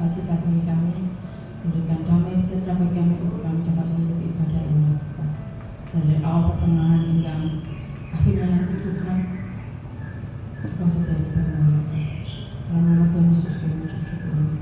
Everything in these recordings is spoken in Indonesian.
sukacita bagi kami, memberikan damai sejahtera bagi kami untuk kami dapat mengikuti ibadah ini. Dari awal pertengahan hingga akhirnya nanti Tuhan, Engkau saja yang dipermuliakan. Dalam nama Tuhan Yesus kami ucap syukur. Amin.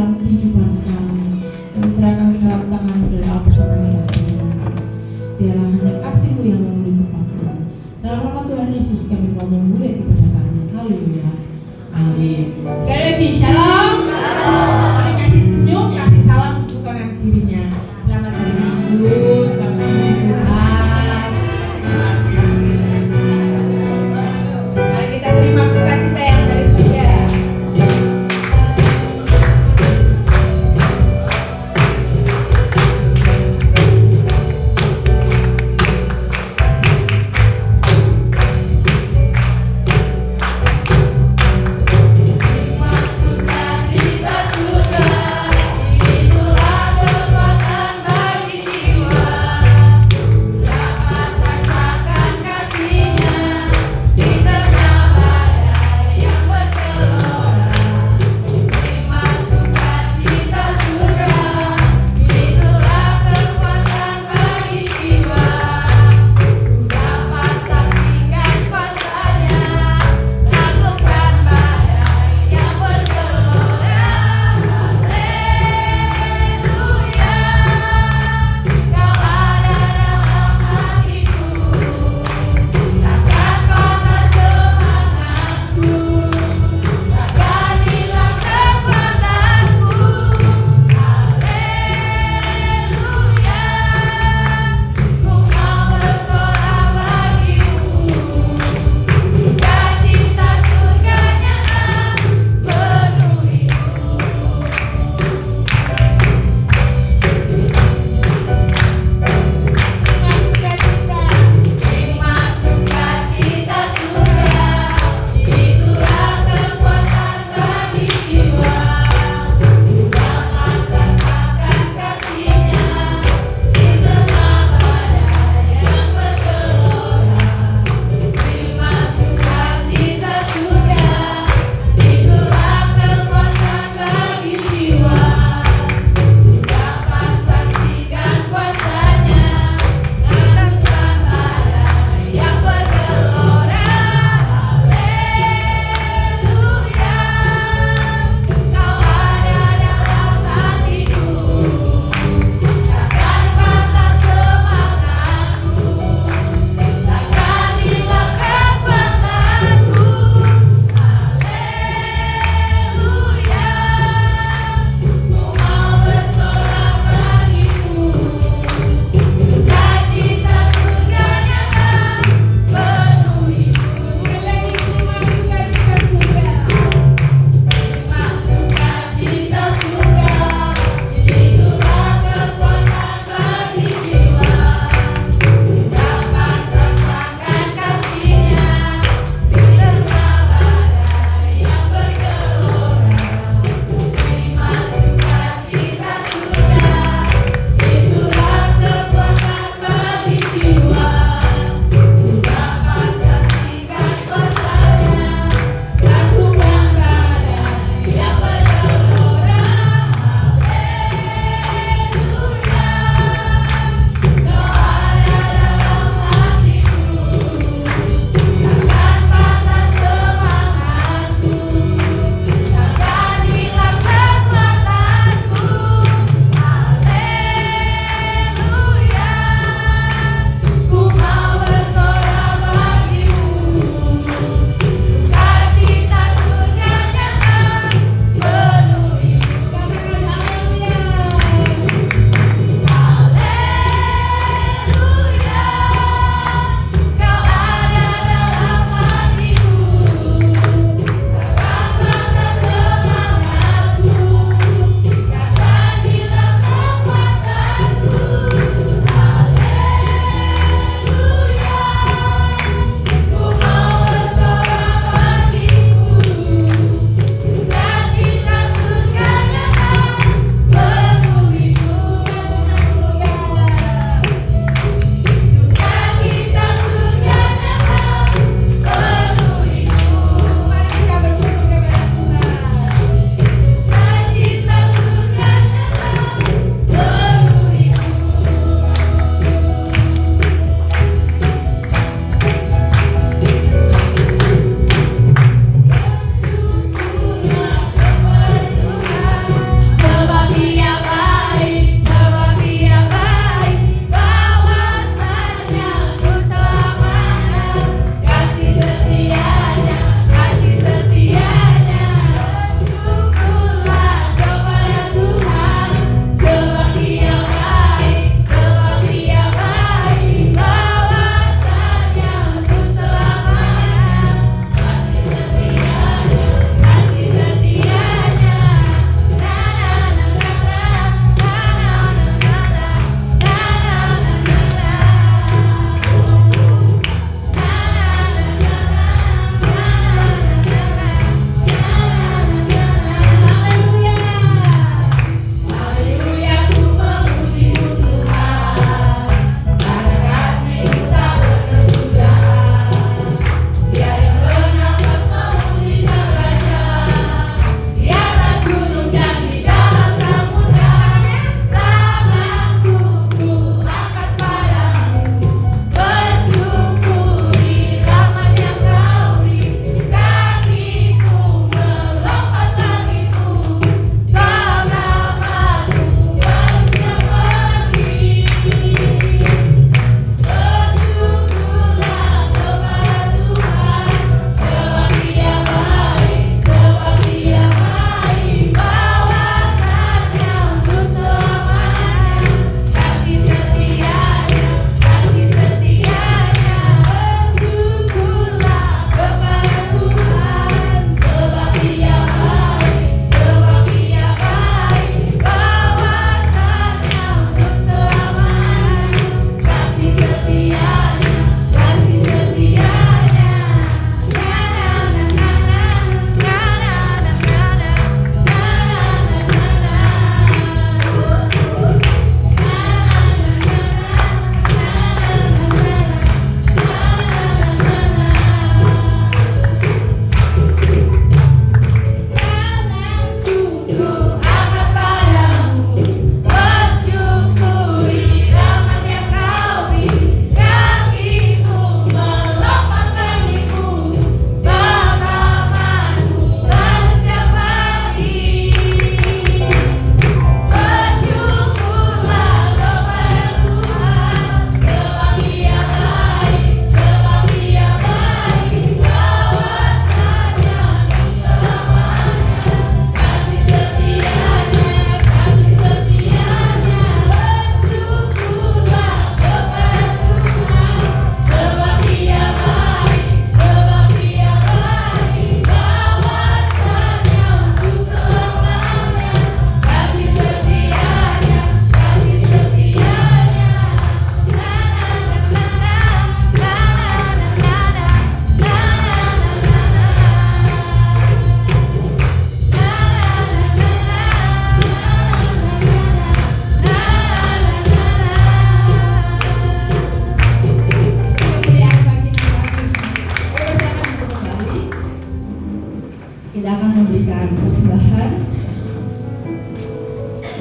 dalam kehidupan kami. Kami serahkan ke dalam tangan-Mu dari apa yang kami lakukan. Biarlah hanya kasih-Mu yang memenuhi tempat ini. Dalam nama Tuhan Yesus kami mau memulai kepada kami. Haleluya. Amin. Sekali lagi, shalom. Mari kasih senyum, kasih salam untuk kanan kirinya. Selamat hari Minggu, selamat hari Tuhan. Mari kita terima sukacita yang dari surga.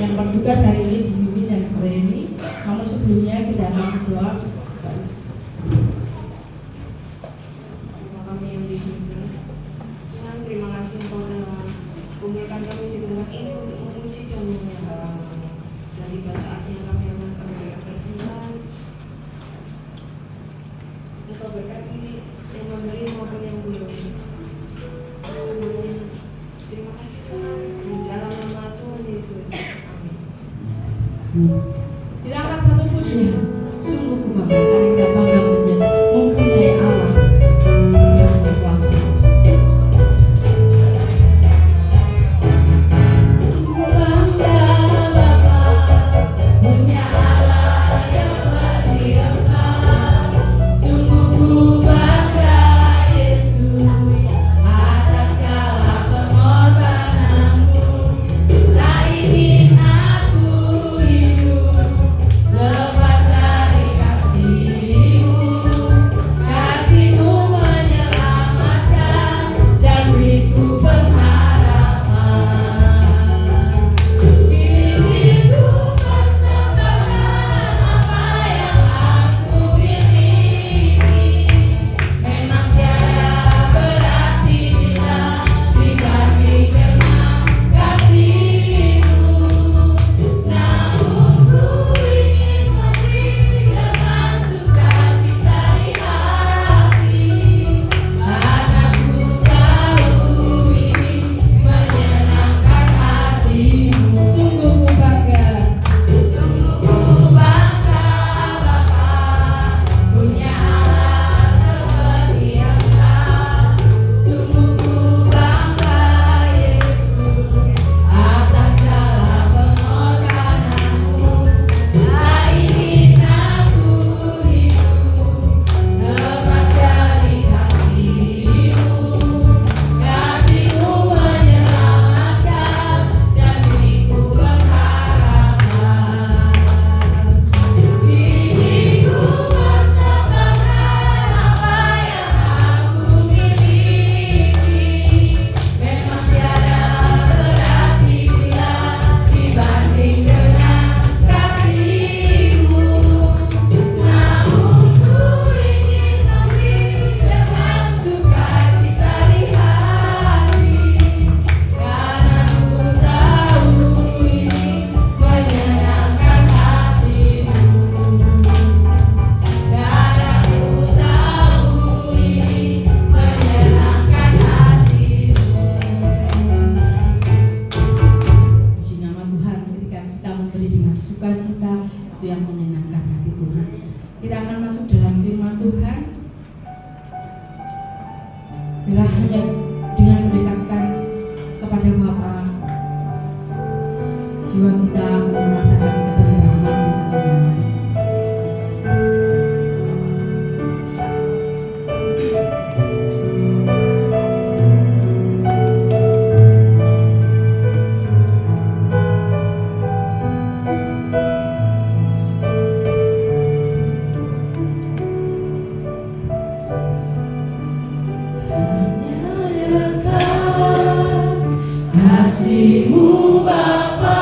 yang bertugas hari ini dibimbing dan Reni. Namun sebelumnya kita akan berdoa. Kami yang di surga, Tuhan, terima kasih Engkau telah kumpulkan kami di tempat ini untuk memuji dan menyembah. Dan tiba saatnya kami akan kembali bersembahan. Engkau berkati yang memberi maupun yang belum. Semuanya, terima kasih Tuhan. Di dalam nama Tuhan Yesus. Amin. Kita angkat satu pujian. Sungguh ku bangga karena kita bangga menjadi mempunyai Allah yang berkuasa. Bangga Bapa punya Allah yang setia. Sungguh ku bangga Yesus atas segala pengorbananmu. Tak ingin aku hidup lepas dari kasih-Mu. Kasih-Mu menyelamatkan dan beriku pengharapan. Diriku persembahkan apa yang aku miliki. Memang tiada berarti bila dibanding dengan kasih-Mu. Namun ku ingin memberi dengan sukacita di hati, karena ku tahu ini menyenangkan hati-Mu. Sungguh ku bangga Bapa punya Allah seperti Engkau. Sungguh ku bangga Yesus atas segala pengorbananmu. Tak ingin aku hidup lepas dari kasih-Mu. Kasih-Mu menyelamatkan dan beriku pengharapan. Diriku persembahkan apa yang aku miliki. Memang tiada berarti bila dibanding dengan kasih-Mu. Namun ku ingin memberi dengan sukacita di hati, karena ku tahu ini menyenangkan hati-Mu. Karena ku tahu ini menyenangkan hati-Mu. Puji nama Tuhan, ketika kita memberi dengan sukacita, itu yang menyenangkan hati Tuhan. Kita akan masuk dalam firman Tuhan. Bila hanya dengan mendekatkan kepada Bapa, jiwa kita merasakan ketentraman dan ketenangan. Hanya dekat kasih-Mu Bapa.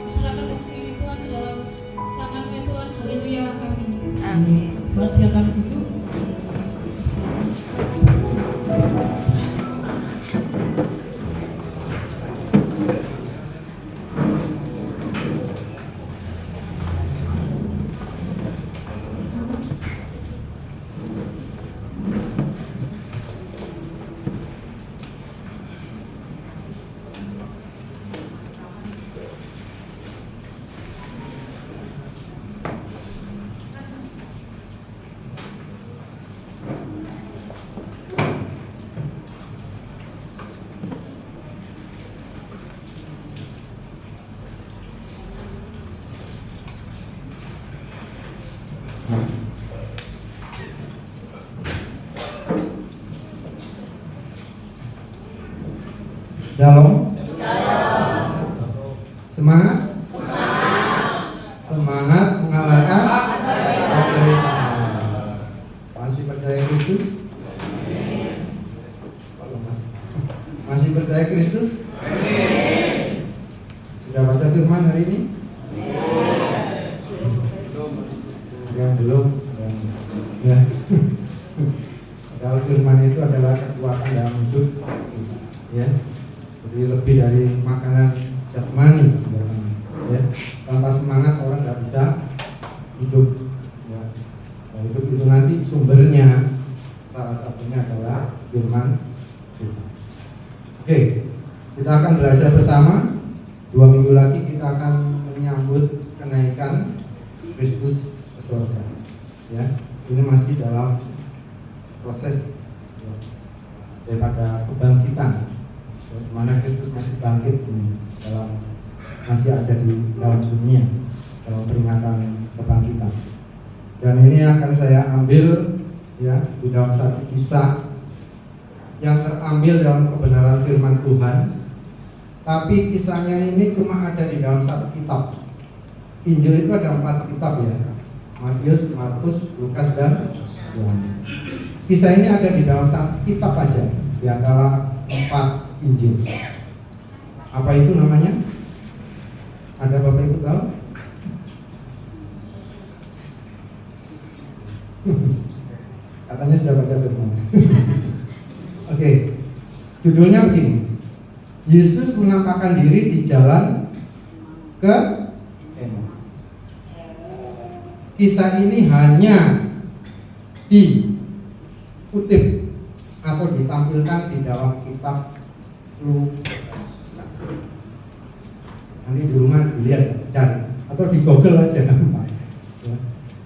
Serahkan waktu ini Tuhan ke dalam tangan-Mu ya Tuhan. Haleluya. Amin. Amin. Tuhan silakan duduk. Shalom. Semangat. Semangat mengalahkan pemerintahan. Masih percaya Kristus? Masih percaya Kristus? Sudah baca firman hari ini? Yang belum. Ya. Kalau firman itu adalah kekuatan dalam hidup, ya. Jadi lebih dari makanan jasmani, ya. Tanpa semangat orang nggak bisa hidup, ya. Nah, hidup itu nanti sumbernya salah satunya adalah firman Tuhan. Oke, kita akan belajar bersama. 2 minggu lagi kita akan menyambut kenaikan Kristus ke surga, ya. Ini masih dalam proses, ya, daripada kebangkitan, di mana Kristus masih bangkit masih ada di dalam dunia dalam peringatan kebangkitan. Dan ini akan saya ambil, ya, di dalam satu kisah yang terambil dalam kebenaran firman Tuhan. Tapi kisahnya ini cuma ada di dalam satu kitab. Injil itu ada 4 kitab, ya. Matius, Markus, Lukas, dan Yohanes. Kisah ini ada di dalam satu kitab aja di antara 4 Injil. Apa itu namanya? Ada Bapak Ibu tahu? Katanya sudah baca firman. Oke, judulnya begini: Yesus menampakkan diri di jalan ke Emmaus. Kisah ini hanya dikutip atau ditampilkan di dalam kitab Lukas. Nanti di rumah dilihat, cari, atau di Google aja gampang. Ya.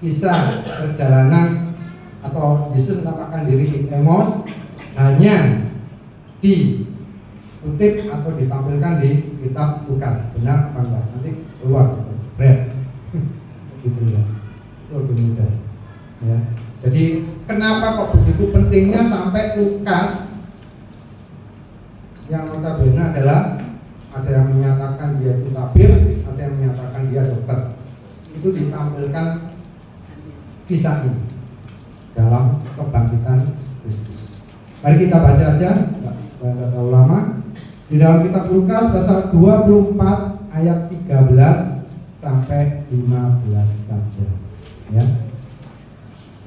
Kisah perjalanan atau Yesus menampakkan diri di Emmaus hanya dikutip atau ditampilkan di kitab Lukas. Benar apa enggak? Nanti keluar berat. Gitu ya. Itu lebih mudah. Ya. Jadi kenapa kok begitu pentingnya sampai Lukas, yang notabene adalah ada yang menyatakan dia itu tabir, ada yang menyatakan dia dokter, itu ditampilkan kisah ini dalam kebangkitan Kristus. Mari kita baca aja, nggak terlalu lama. Di dalam kitab Lukas pasal 24 ayat 13 sampai 15 saja, ya.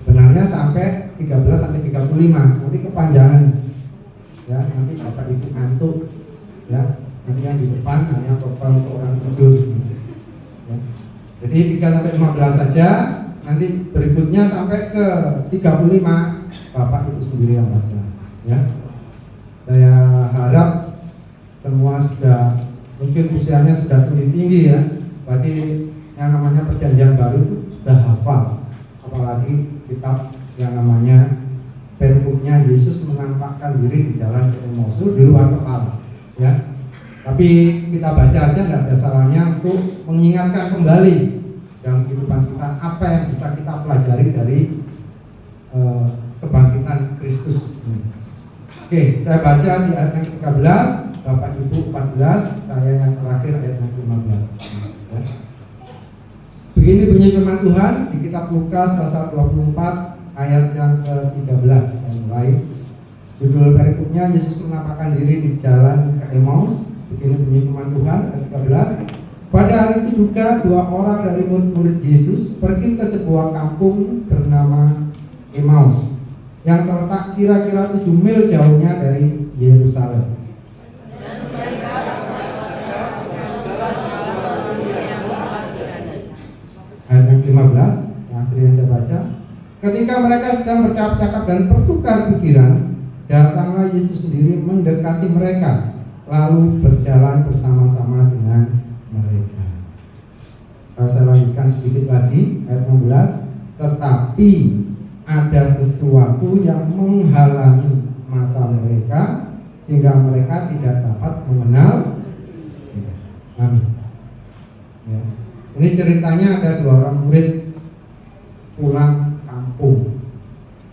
Sebenarnya sampai 13 sampai 35, nanti kepanjangan, ya. Nanti Bapak Ibu ngantuk, ya. Nanti yang di depan hanya program untuk orang tidur, ya. Jadi 3 sampai 15 saja. Nanti berikutnya sampai ke 35 Bapak Ibu sendiri yang baca, ya. Saya harap semua sudah, mungkin usianya sudah tinggi-tinggi, ya. Berarti yang namanya perjanjian baru itu sudah hafal. Apalagi kitab yang namanya perikopnya Yesus menampakkan diri di jalan ke Emmaus, itu di luar kepala, ya. Tapi kita baca aja, tidak ada salahnya untuk mengingatkan kembali dalam kehidupan kita apa yang bisa kita pelajari dari kebangkitan Kristus ini. Oke, saya baca di ayat yang ke-13, Bapak Ibu 14, saya yang terakhir ayat yang ke-15, ya. Begini bunyi firman Tuhan di kitab Lukas pasal 24 ayat yang ke-13. Saya mulai. Judul perikopnya Yesus menampakkan diri di jalan ke Emmaus. Begini bunyi firman Tuhan ayat 13. Pada hari itu juga 2 orang dari murid-murid Yesus pergi ke sebuah kampung bernama Emmaus yang terletak kira-kira 7 mil jauhnya dari Yerusalem. Ayat yang 15, yang akhirnya saya baca. Ketika mereka sedang bercakap-cakap dan bertukar pikiran, datanglah Yesus sendiri mendekati mereka, lalu berjalan bersama-sama dengan mereka. Kalau saya lanjutkan sedikit lagi, ayat 16. Tetapi ada sesuatu yang menghalangi mata mereka, sehingga mereka tidak dapat mengenal. Amin. Ya. Ini ceritanya ada 2 orang murid pulang kampung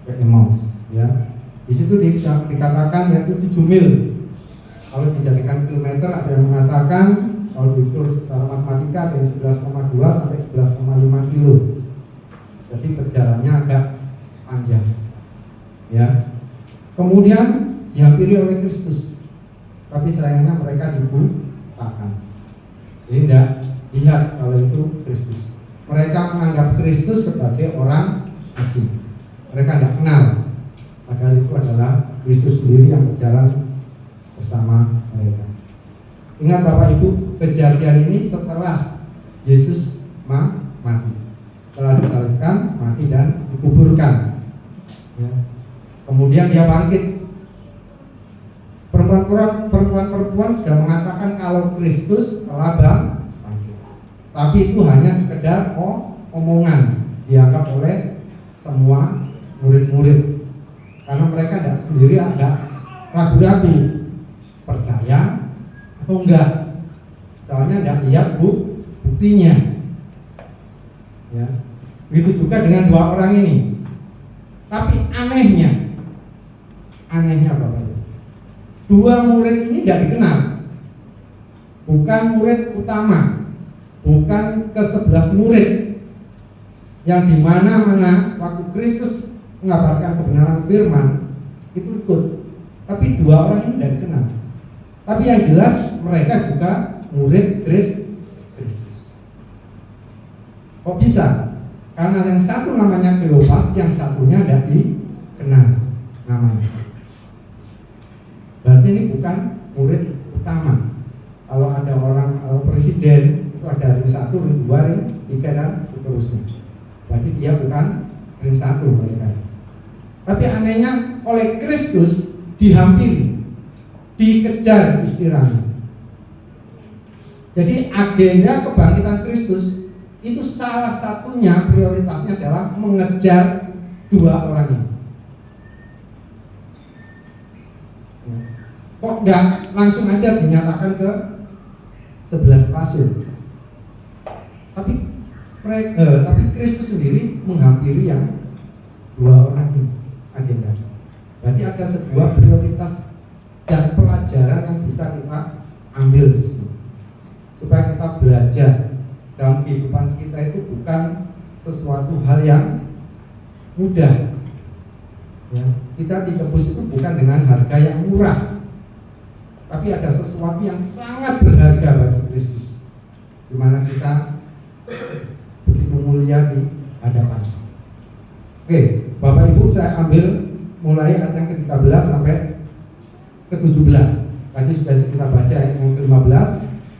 ke Emmaus. Ya. Di situ dikatakan yaitu 7 mil. Kalau dijadikan kilometer, ada yang mengatakan kalau diukur secara matematika dari 11,2 sampai 11,5 kilo. Jadi perjalanannya agak panjang. Ya. Kemudian dihampiri oleh Kristus. Tapi sayangnya mereka dibutakan. Jadi tidak lihat kalau itu Kristus. Mereka menganggap Kristus sebagai orang asing. Mereka tidak kenal. Padahal itu adalah Kristus sendiri yang berjalan bersama mereka. Ingat Bapak Ibu, kejadian ini setelah Yesus mati, setelah disalibkan, mati dan dikuburkan. Ya. Kemudian dia bangkit. Perempuan-perempuan sudah mengatakan kalau Kristus telah bangkit. Tapi itu hanya sekedar omongan dianggap oleh semua murid-murid. Karena mereka tidak sendiri agak ragu-ragu percaya atau enggak. Soalnya tidak lihat buktinya. Ya. Begitu juga dengan 2 orang ini. Tapi anehnya Bapak Ibu, 2 murid ini tidak dikenal. Bukan murid utama, bukan ke-11 murid yang dimana-mana waktu Kristus mengabarkan kebenaran firman itu ikut. Tapi 2 orang ini tidak dikenal. Tapi yang jelas mereka juga murid Kristus. Kok bisa? Karena yang satu namanya Kleopas, yang satunya tidak dikenal namanya. Berarti ini bukan murid utama. Kalau ada orang presiden itu ada ring 1, ring 2, ring 3 dan seterusnya. Berarti dia bukan ring 1 mereka. Tapi anehnya oleh Kristus dihampiri, dikejar istilahnya. Jadi agenda kebangkitan Kristus itu salah satunya prioritasnya adalah mengejar 2 orang ini. Kok enggak langsung aja dinyatakan ke 11 rasul? Tapi Kristus sendiri menghampiri yang 2 orang ini agenda. Berarti ada sebuah prioritas dan pelajaran yang bisa kita ambil di sini. Supaya kita belajar dalam kehidupan kita itu bukan sesuatu hal yang mudah. Ya, kita ditebus itu bukan dengan harga yang murah, tapi ada sesuatu yang sangat berharga bagi Kristus, di mana kita begitu mulia di hadapan. Oke, Bapak Ibu, saya ambil mulai ayat yang ke-13 sampai ke-17. Tadi sudah kita baca ayat yang ke-15.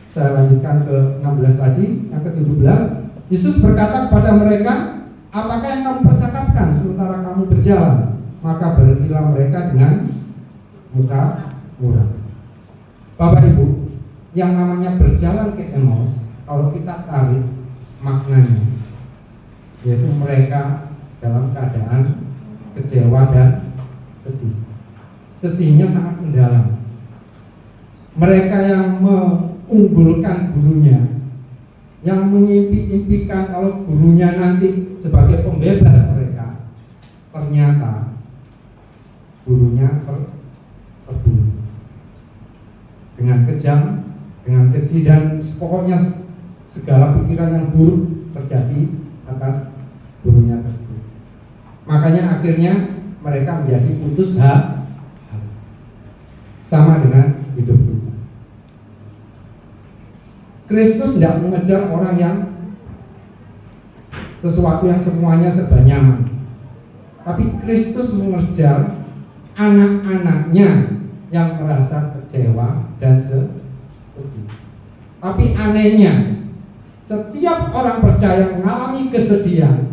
Saya lanjutkan ke 16 tadi, yang ke-17. Yesus berkata kepada mereka, apakah yang kamu percakapkan sementara kamu berjalan? Maka berhentilah mereka dengan muka murah. Bapak Ibu, yang namanya berjalan ke Emmaus, kalau kita tarik maknanya, yaitu mereka dalam keadaan kecewa dan sedih. Sedihnya sangat mendalam. Mereka yang mengunggulkan gurunya, yang mengimpi-impikan kalau gurunya nanti sebagai pembebas mereka, ternyata gurunya terbunuh dengan kejam, dengan keji, dan pokoknya segala pikiran yang buruk terjadi atas gurunya tersebut. Makanya akhirnya mereka menjadi putus hati, sama dengan hidup kita. Kristus tidak mengejar orang yang sesuatu yang semuanya serba nyaman, tapi Kristus mengejar anak-anaknya yang merasa kecewa dan sedih. Tapi anehnya, setiap orang percaya mengalami kesedihan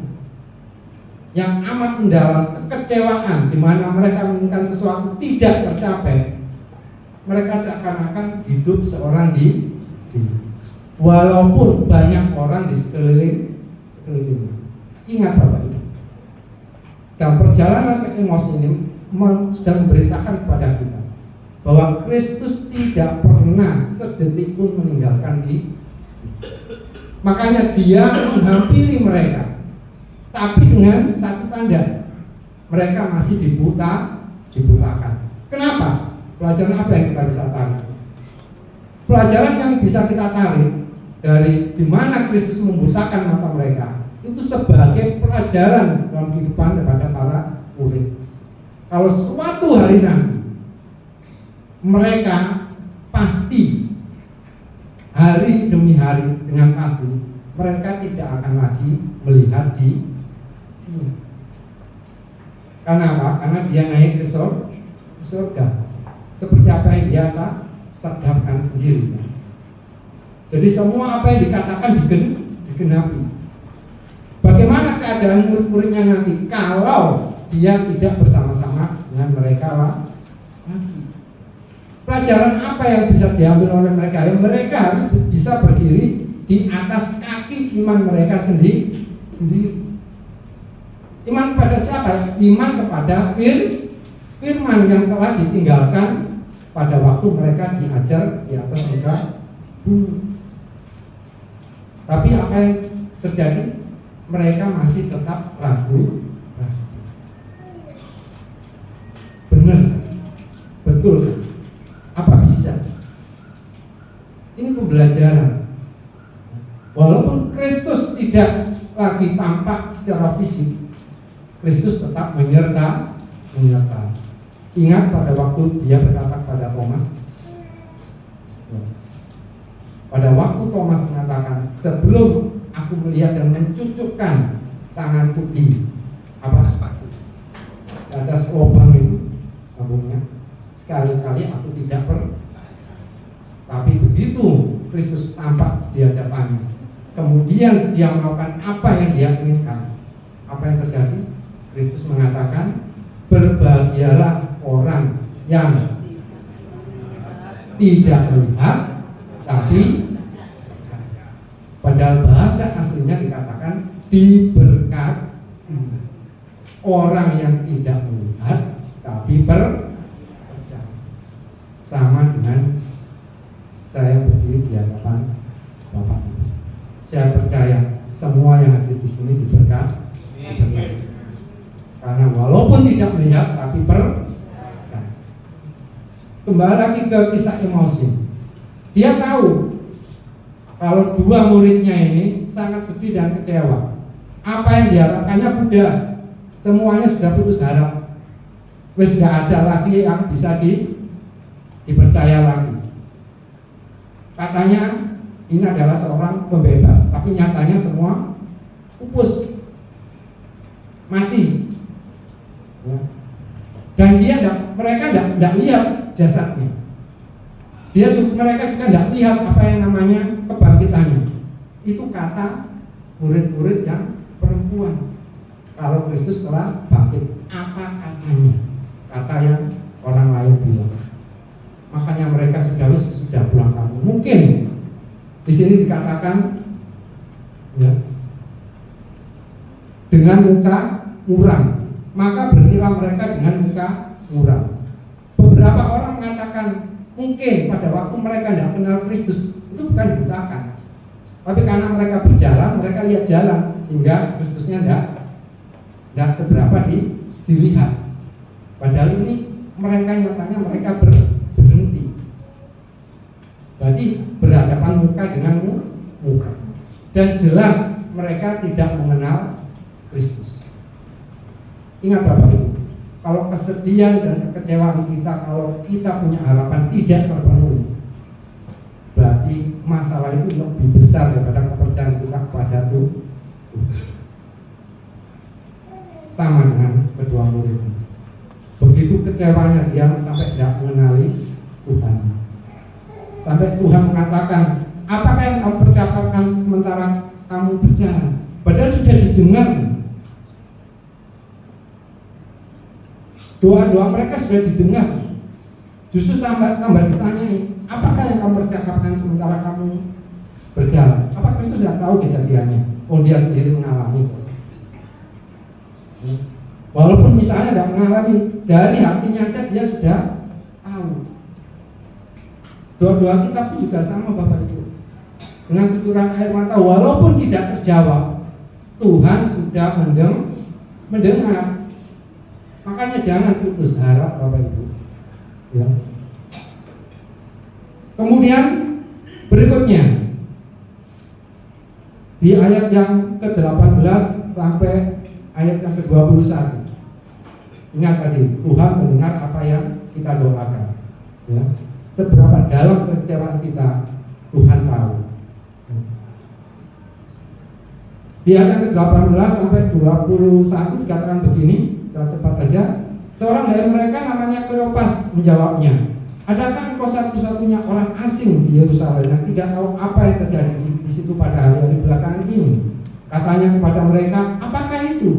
yang amat mendalam, kekecewaan di mana mereka menginginkan sesuatu tidak tercapai, mereka seakan-akan hidup seorang diri. Walaupun banyak orang di sekelilingnya. Ingat Bapak Ibu, dalam perjalanan ke Emmaus ini sudah memberitakan kepada kita bahwa Kristus tidak pernah sedetik pun meninggalkan diri. Makanya dia menghampiri mereka, tapi dengan satu tanda, mereka masih dibutakan. Kenapa? Pelajaran apa yang kita bisa tarik? Pelajaran yang bisa kita tarik dari di mana Kristus membutakan mata mereka itu sebagai pelajaran dalam kehidupan kepada para murid. Kalau suatu hari nanti mereka pasti hari demi hari dengan pasti mereka tidak akan lagi melihat di karena apa? Karena dia naik ke surga. Seperti apa yang biasa sadapkan sendiri. Jadi semua apa yang dikatakan digenapi. Bagaimana keadaan murid-muridnya nanti kalau dia tidak bersama-sama dengan mereka lagi? Pelajaran apa yang bisa diambil oleh mereka? Yang mereka harus bisa berdiri di atas kaki iman mereka sendiri. Iman pada siapa? Iman kepada firman yang telah ditinggalkan pada waktu mereka diajar di atas muka bumi. Tapi apa yang terjadi? Mereka masih tetap ragu. Benar, betul. Apa bisa? Ini pembelajaran. Walaupun Kristus tidak lagi tampak secara fisik, Kristus tetap menyertai. Ingat pada waktu dia berkata kepada Thomas, pada waktu Thomas mengatakan, sebelum aku melihat dan mencucukkan tanganku di atas lubang itu, sekali-kali aku tidak tapi begitu Kristus tampak di hadapannya, kemudian dia melakukan apa yang dia inginkan, apa yang terjadi? Kristus mengatakan, berbahagialah orang yang tidak melihat tapi padahal bahasa aslinya dikatakan diberkati. Orang yang tidak melihat tapi percaya. Sama dengan saya berdiri di hadapan Bapak. Saya percaya semua yang ada di sini diberkati. Karena walaupun tidak melihat tapi percaya. Kembali lagi ke kisah Emmaus. Dia tahu kalau dua muridnya ini sangat sedih dan kecewa. Apa yang diharapkannya Buddha, semuanya sudah putus harap. Wes tidak ada lagi yang bisa dipercaya lagi. Katanya ini adalah seorang pembebas, tapi nyatanya semua pupus, mati. Ya. Dan mereka tidak lihat jasadnya. Mereka juga tidak lihat apa yang namanya kebangkitannya. Itu kata murid-murid yang perempuan. Kalau Kristus telah bangkit, apa katanya? Kata yang orang lain bilang. Makanya mereka sudah pulang kampung. Mungkin di sini dikatakan ya, dengan muka muram. Maka berhentilah mereka dengan muka muram. Beberapa orang mengatakan mungkin pada waktu mereka tidak kenal Kristus itu bukan dibutakan, tapi karena mereka berjalan, mereka lihat jalan sehingga Kristusnya tidak seberapa dilihat. Padahal ini mereka nyatanya mereka berhenti. Berarti berhadapan muka dengan muka. Dan jelas mereka tidak mengenal Kristus. Ingat Bapak Ibu, kalau kesedihan dan kekecewaan kita, kalau kita punya harapan tidak terpenuhi, berarti masalah itu lebih besar daripada kepercayaan kita kepada Tuhan. Sama dengan kedua murid. Begitu kecewanya dia sampai tidak mengenali Tuhan. Sampai Tuhan mengatakan, apakah yang kamu percakapan sementara kamu berjalan? Padahal sudah didengar. Doa-doa mereka sudah didengar. Justru tambah ditanyai, apakah yang kamu percakapan sementara kamu berjalan? Apa Kristus sudah tahu kejadiannya? Oh, dia sendiri mengalami. Walaupun misalnya tidak mengalami, dari hatinya aja dia sudah tahu. Doa-doa kita pun juga sama Bapak Ibu. Dengan tuturan air mata, walaupun tidak terjawab, Tuhan sudah mendengar. Makanya jangan putus harap Bapak Ibu. Ya. Kemudian berikutnya di ayat yang ke-18 sampai ayat yang ke-21. Ingat tadi, Tuhan mendengar apa yang kita doakan. Ya. Seberapa dalam kekecewaan kita, Tuhan tahu. Di ayat yang ke-18 sampai 21 dikatakan begini, secara cepat aja. Seorang dari mereka namanya Kleopas menjawabnya, adakah engkau satu-satunya orang asing di Yerusalem yang tidak tahu apa yang terjadi di situ pada hari-hari belakangan ini? Katanya kepada mereka, apakah itu?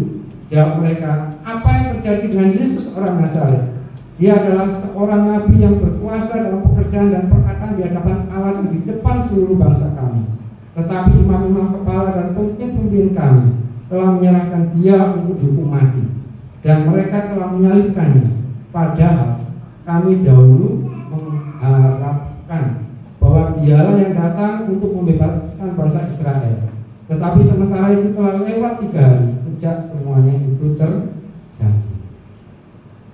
Jawab mereka, apa yang terjadi dengan Yesus orang Nazaret? Dia adalah seorang nabi yang berkuasa dalam pekerjaan dan perkataan di hadapan Allah dan di depan seluruh bangsa kami. Tetapi imam-imam kepala dan pemimpin kami telah menyerahkan dia untuk dihukum mati, dan mereka telah menyalibkannya. Padahal kami dahulu mengharapkan bahwa dialah yang datang untuk membebaskan bangsa Israel. Tetapi sementara itu telah lewat 3 hari sejak semuanya itu terjadi.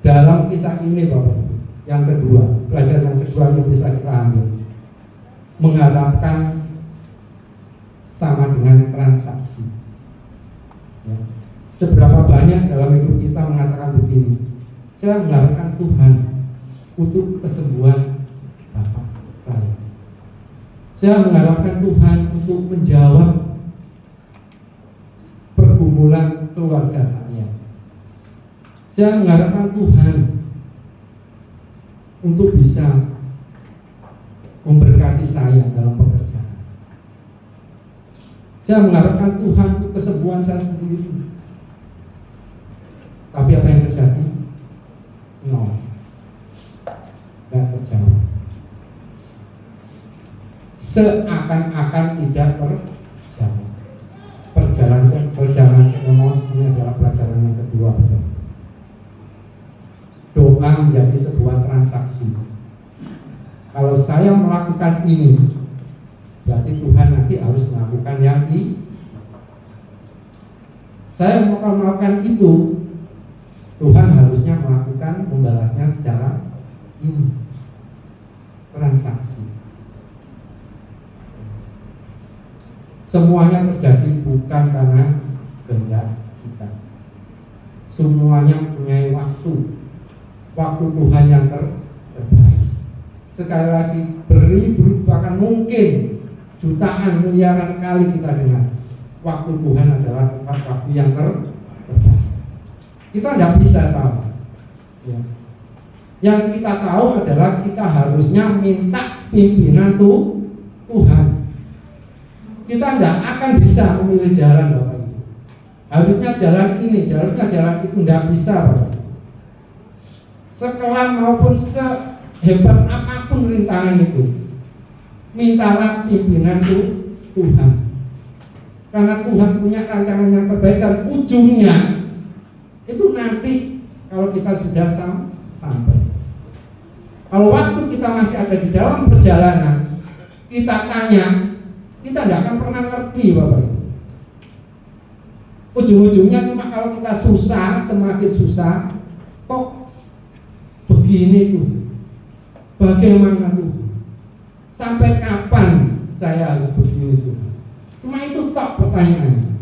Dalam kisah ini Bapak Ibu, yang kedua, pelajaran yang kedua yang bisa kita ambil, mengharapkan sama dengan transaksi. Ya. Seberapa banyak dalam hidup kita mengatakan begini, saya mengharapkan Tuhan untuk kesembuhan bapak saya. Saya mengharapkan Tuhan untuk menjawab pergumulan keluarga saya. Saya mengharapkan Tuhan untuk bisa memberkati saya dalam pekerjaan. Saya mengharapkan Tuhan untuk kesembuhan saya sendiri. Tapi apa yang terjadi? No, tidak terjawab. Seakan-akan tidak terjawab. Perjalanan Emos ini adalah pelajaran yang kedua. Doa menjadi sebuah transaksi. Kalau saya melakukan ini, berarti Tuhan nanti harus melakukan yang ini. Saya mau melakukan itu, Tuhan harusnya melakukan membalasnya secara ini, transaksi. Semuanya terjadi bukan karena kehendak kita. Semuanya punya waktu Tuhan yang terbaik. Sekali lagi, beribu bahkan mungkin jutaan miliaran kali kita dengar, waktu Tuhan adalah tepat waktu yang terbaik. Kita tidak bisa tahu. Ya. Yang kita tahu adalah kita harusnya minta pimpinan Tuhan. Kita tidak akan bisa memilih jalan Bapak Ibu. Harusnya jalan ini, harusnya jalan itu, tidak bisa Bapak Ibu. Sekelam maupun sehebat apapun rintangan itu, mintalah pimpinan Tuhan. Karena Tuhan punya rancangan yang terbaik, dan ujungnya itu nanti kalau kita sudah sampai. Kalau waktu kita masih ada di dalam perjalanan, kita tanya, kita tidak akan pernah ngerti Bapak Ibu. Ujung-ujungnya cuma kalau kita susah, semakin susah, kok begini tuh, bagaimana tuh, sampai kapan saya harus begini tuh. Cuma itu tok pertanyaannya.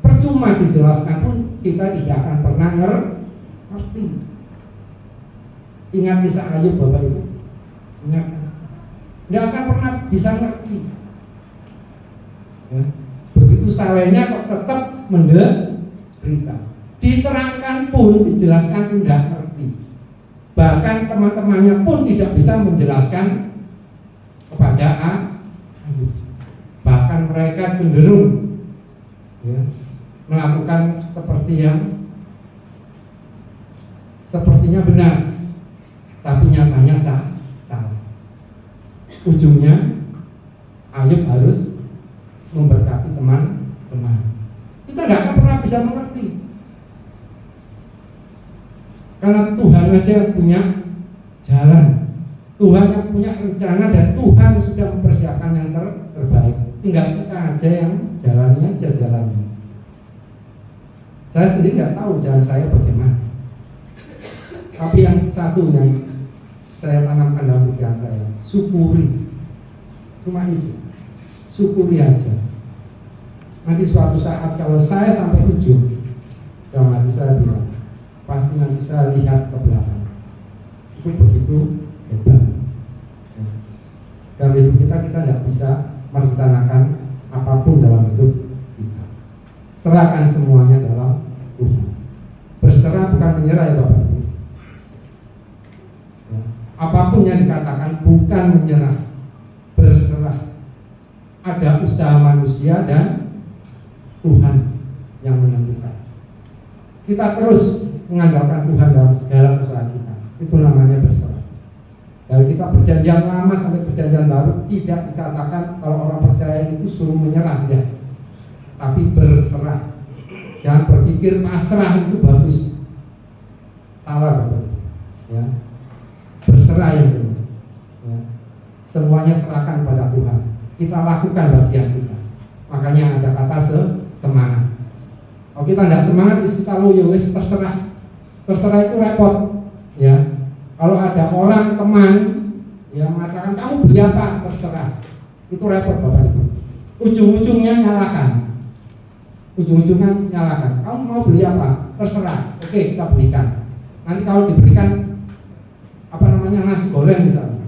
Percuma dijelaskan pun kita tidak akan pernah ngerti. Ingat kisah Ayub Bapak Ibu, ingat, tidak akan pernah bisa ngerti. Ya. Begitu salehnya kok tetap menderita. Diterangkan pun, dijelaskan pun tidak ngerti. Bahkan teman-temannya pun tidak bisa menjelaskan kepada Ayub. Bahkan mereka cenderung ya, melakukan seperti yang sepertinya benar, tapi nyatanya salah. Ujungnya Ayub harus memberkati teman-teman. Kita tidak akan pernah bisa mengerti, karena Tuhan aja yang punya jalan, Tuhan yang punya rencana, dan Tuhan sudah mempersiapkan yang terbaik. Tinggal kita aja yang jalannya. Saya sendiri nggak tahu jalan saya bagaimana, tapi yang satu yang saya tanamkan dalam pikiran saya, syukuri. Cuma itu, syukuri aja. Nanti suatu saat kalau saya sampai ujung, dalam hati saya bilang, pasti nanti saya lihat ke belakang, itu begitu hebat. Dalam hidup kita tidak bisa merencanakan apapun dalam hidup kita. Serahkan semuanya dalam Tuhan. Berserah bukan menyerah ya Bapak Ibu. Ya. Apapun yang dikatakan bukan menyerah, berserah. Ada usaha manusia dan Tuhan yang menentukan. Kita terus mengandalkan Tuhan dalam segala usaha kita. Itu namanya berserah. Dari kita perjanjian lama sampai perjanjian baru tidak dikatakan kalau orang percaya itu suruh menyerah, tidak. Tapi berserah. Jangan berpikir pasrah itu bagus. Salah Bapak. Ya. Berserah yang benar. Ya. Semuanya serahkan pada Tuhan. Kita lakukan bagian kita. Makanya ada kata semangat. Kalau kita tidak semangat, kita loyo wis terserah. Terserah itu repot. Ya. Kalau ada orang teman yang mengatakan kamu beli apa, terserah, itu repot Bapak Ibu. Ujung-ujungnya nyalakan. Kamu mau beli apa, terserah. Oke, kita belikan. Nanti kalau diberikan nasi goreng misalnya,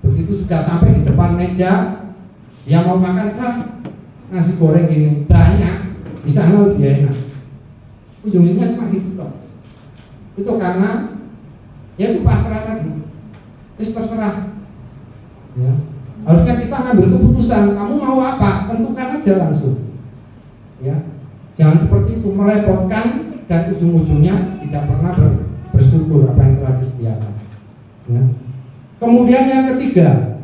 begitu sudah sampai di depan meja, dia mau makan, nasi goreng ini banyak, di sana lebih enak. Ujung-ujungnya cuma gitu toh. Itu karena ya itu pasrah tadi, terserah. Ya. Harusnya kita ngambil keputusan, kamu mau apa, tentukan aja langsung. Ya, jangan seperti itu merepotkan dan ujung-ujungnya tidak pernah bersyukur apa yang telah disediakan. Ya. Kemudian yang ketiga,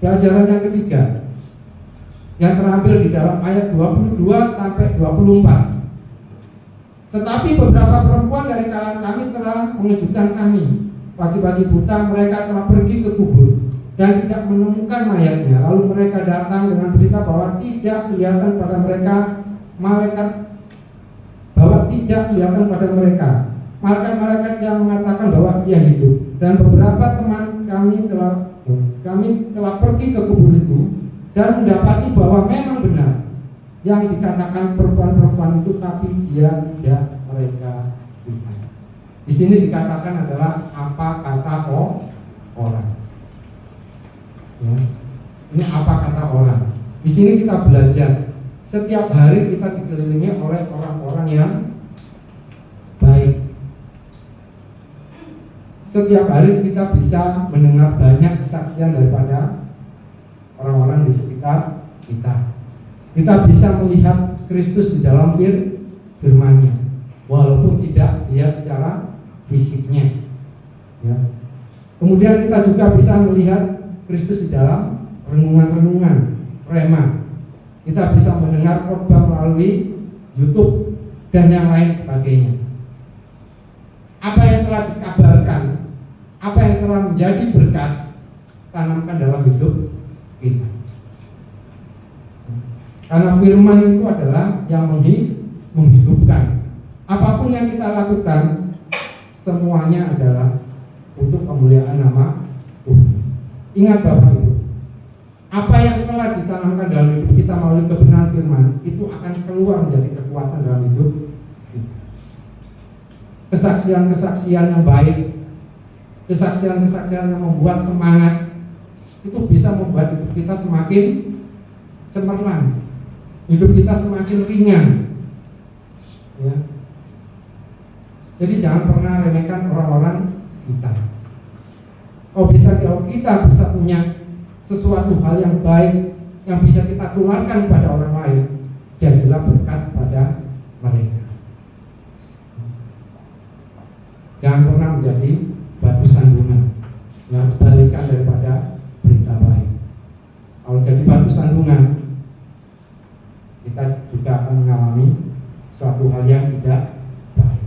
pelajaran yang ketiga yang terambil di dalam ayat 22 sampai 24. Tetapi beberapa perempuan dari kalangan kami telah mengejutkan kami. Pagi-pagi buta mereka telah pergi ke kubur dan tidak menemukan mayatnya. Lalu mereka datang dengan berita bahwa tidak kelihatan pada mereka malaikat yang mengatakan bahwa ia hidup. Dan beberapa teman kami telah pergi ke kubur itu dan mendapati bahwa memang benar yang dikatakan perempuan-perempuan itu, tapi dia tidak mereka lihat. Di sini dikatakan adalah apa kata orang. Ya. Ini apa kata orang. Di sini kita belajar. Setiap hari kita dikelilingi oleh orang-orang yang baik. Setiap hari kita bisa mendengar banyak kesaksian daripada orang-orang di sekitar kita. Kita bisa melihat Kristus di dalam firman-Nya, walaupun tidak lihat secara fisiknya. Ya. Kemudian kita juga bisa melihat Kristus di dalam renungan-renungan rema. Kita bisa mendengar khotbah melalui YouTube dan yang lain sebagainya. Apa yang telah dikabarkan, apa yang telah menjadi berkat, tanamkan dalam hidup kita. Karena firman itu adalah yang menghidupkan. Apapun yang kita lakukan, semuanya adalah untuk kemuliaan nama Tuhan. Ingat Bapak Ibu, apa yang telah ditanamkan dalam hidup kita melalui kebenaran firman, itu akan keluar menjadi kekuatan dalam hidup kita. Kesaksian-kesaksian yang baik, kesaksian-kesaksian yang membuat semangat, itu bisa membuat hidup kita semakin cemerlang, hidup kita semakin ringan. Ya. Jadi jangan pernah remehkan orang-orang sekitar. Kalau kita bisa punya sesuatu hal yang baik yang bisa kita tularkan pada orang lain, jadilah berkat pada mereka. Jangan pernah menjadi batu sandungan yang kebalikan daripada berita baik. Kalau jadi batu sandungan, kita juga akan mengalami suatu hal yang tidak baik.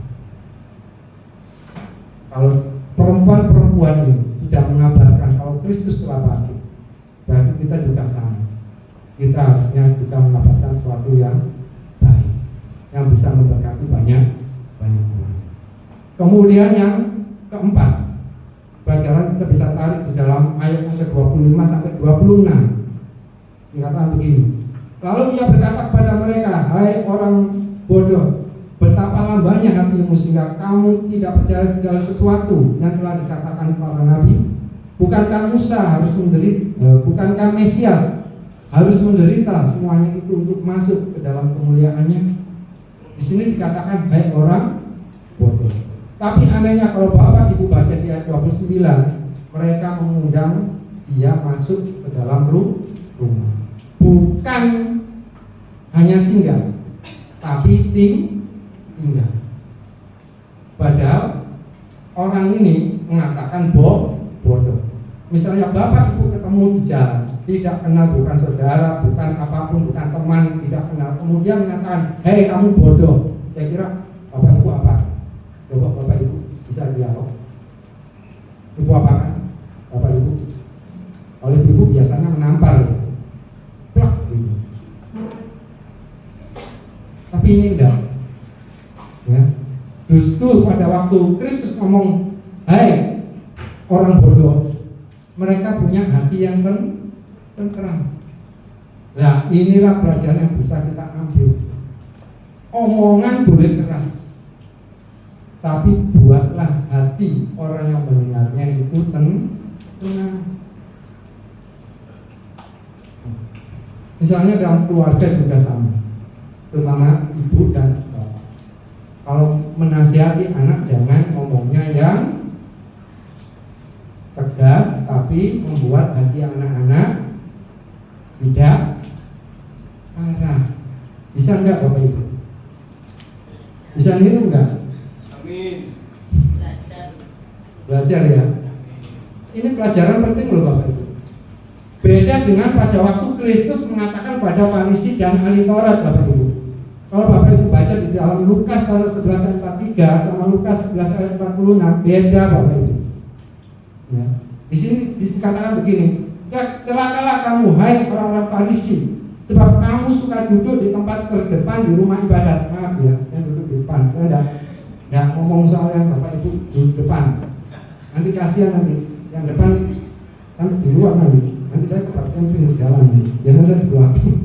Kalau perempuan-perempuan ini sudah mengabarkan kalau Kristus telah bangkit, berarti kita juga sama. Kita harusnya juga mengabarkan sesuatu yang baik, yang bisa memberkati banyak orang. Kemudian yang keempat, pelajaran kita bisa tarik di dalam ayat yang ke-25 sampai 26. Dikatakan begini, lalu ia berkata kepada mereka, hai orang bodoh, betapa lambannya hatimu sehingga kamu tidak percaya segala sesuatu yang telah dikatakan para nabi. Bukankah Musa harus menderita, bukankah Mesias harus menderita semuanya itu untuk masuk ke dalam kemuliaannya? Di sini dikatakan hai orang bodoh. Tapi anehnya kalau Bapak Ibu baca di ayat 29, mereka mengundang dia masuk ke dalam rumah. Bukan hanya singgah, tapi tinggal. Padahal orang ini mengatakan bodoh. Misalnya Bapak Ibu ketemu di jalan, tidak kenal, bukan saudara, bukan apapun, bukan teman, tidak kenal, kemudian mengatakan, hei kamu bodoh. Saya kira Bapak Ibu apa? Coba Bapak Ibu bisa dialog. Ibu apa kan? Bapak Ibu. Oleh ibu biasanya menampar ya. Plak gitu. Tapi ini enggak. Ya. Justru pada waktu Kristus ngomong, hai orang bodoh, mereka punya hati yang tenteram. Nah, inilah pelajaran yang bisa kita ambil. Omongan boleh keras, tapi buatlah hati orang yang mendengarnya itu tenang. Misalnya dalam keluarga juga sama, terutama ibu dan bapak. Kalau menasihati anak, jangan ngomongnya yang tegas, tapi membuat hati anak-anak tidak marah. Bisa enggak Bapak Ibu? Bisa niru enggak? Amin. Belajar ya. Ini pelajaran penting loh Bapak Ibu. Beda dengan pada waktu Kristus mengatakan pada Farisi dan ahli Taurat Bapak Ibu. Kalau Bapak Ibu baca di dalam Lukas pasal 11 ayat 43 sama Lukas 11 ayat 46, beda Bapak Ibu. Ya. Di sini dikatakan begini, celakalah kamu hai orang-orang Farisi, sebab kamu suka duduk di tempat terdepan di rumah ibadat. Maaf ya, yang duduk di depan. Saya enggak ngomong soal yang Bapak Ibu duduk depan. Nanti kasihan nanti yang depan kan di luar nanti saya kebagian pinggir jalan ini. Biasanya saya di belakang.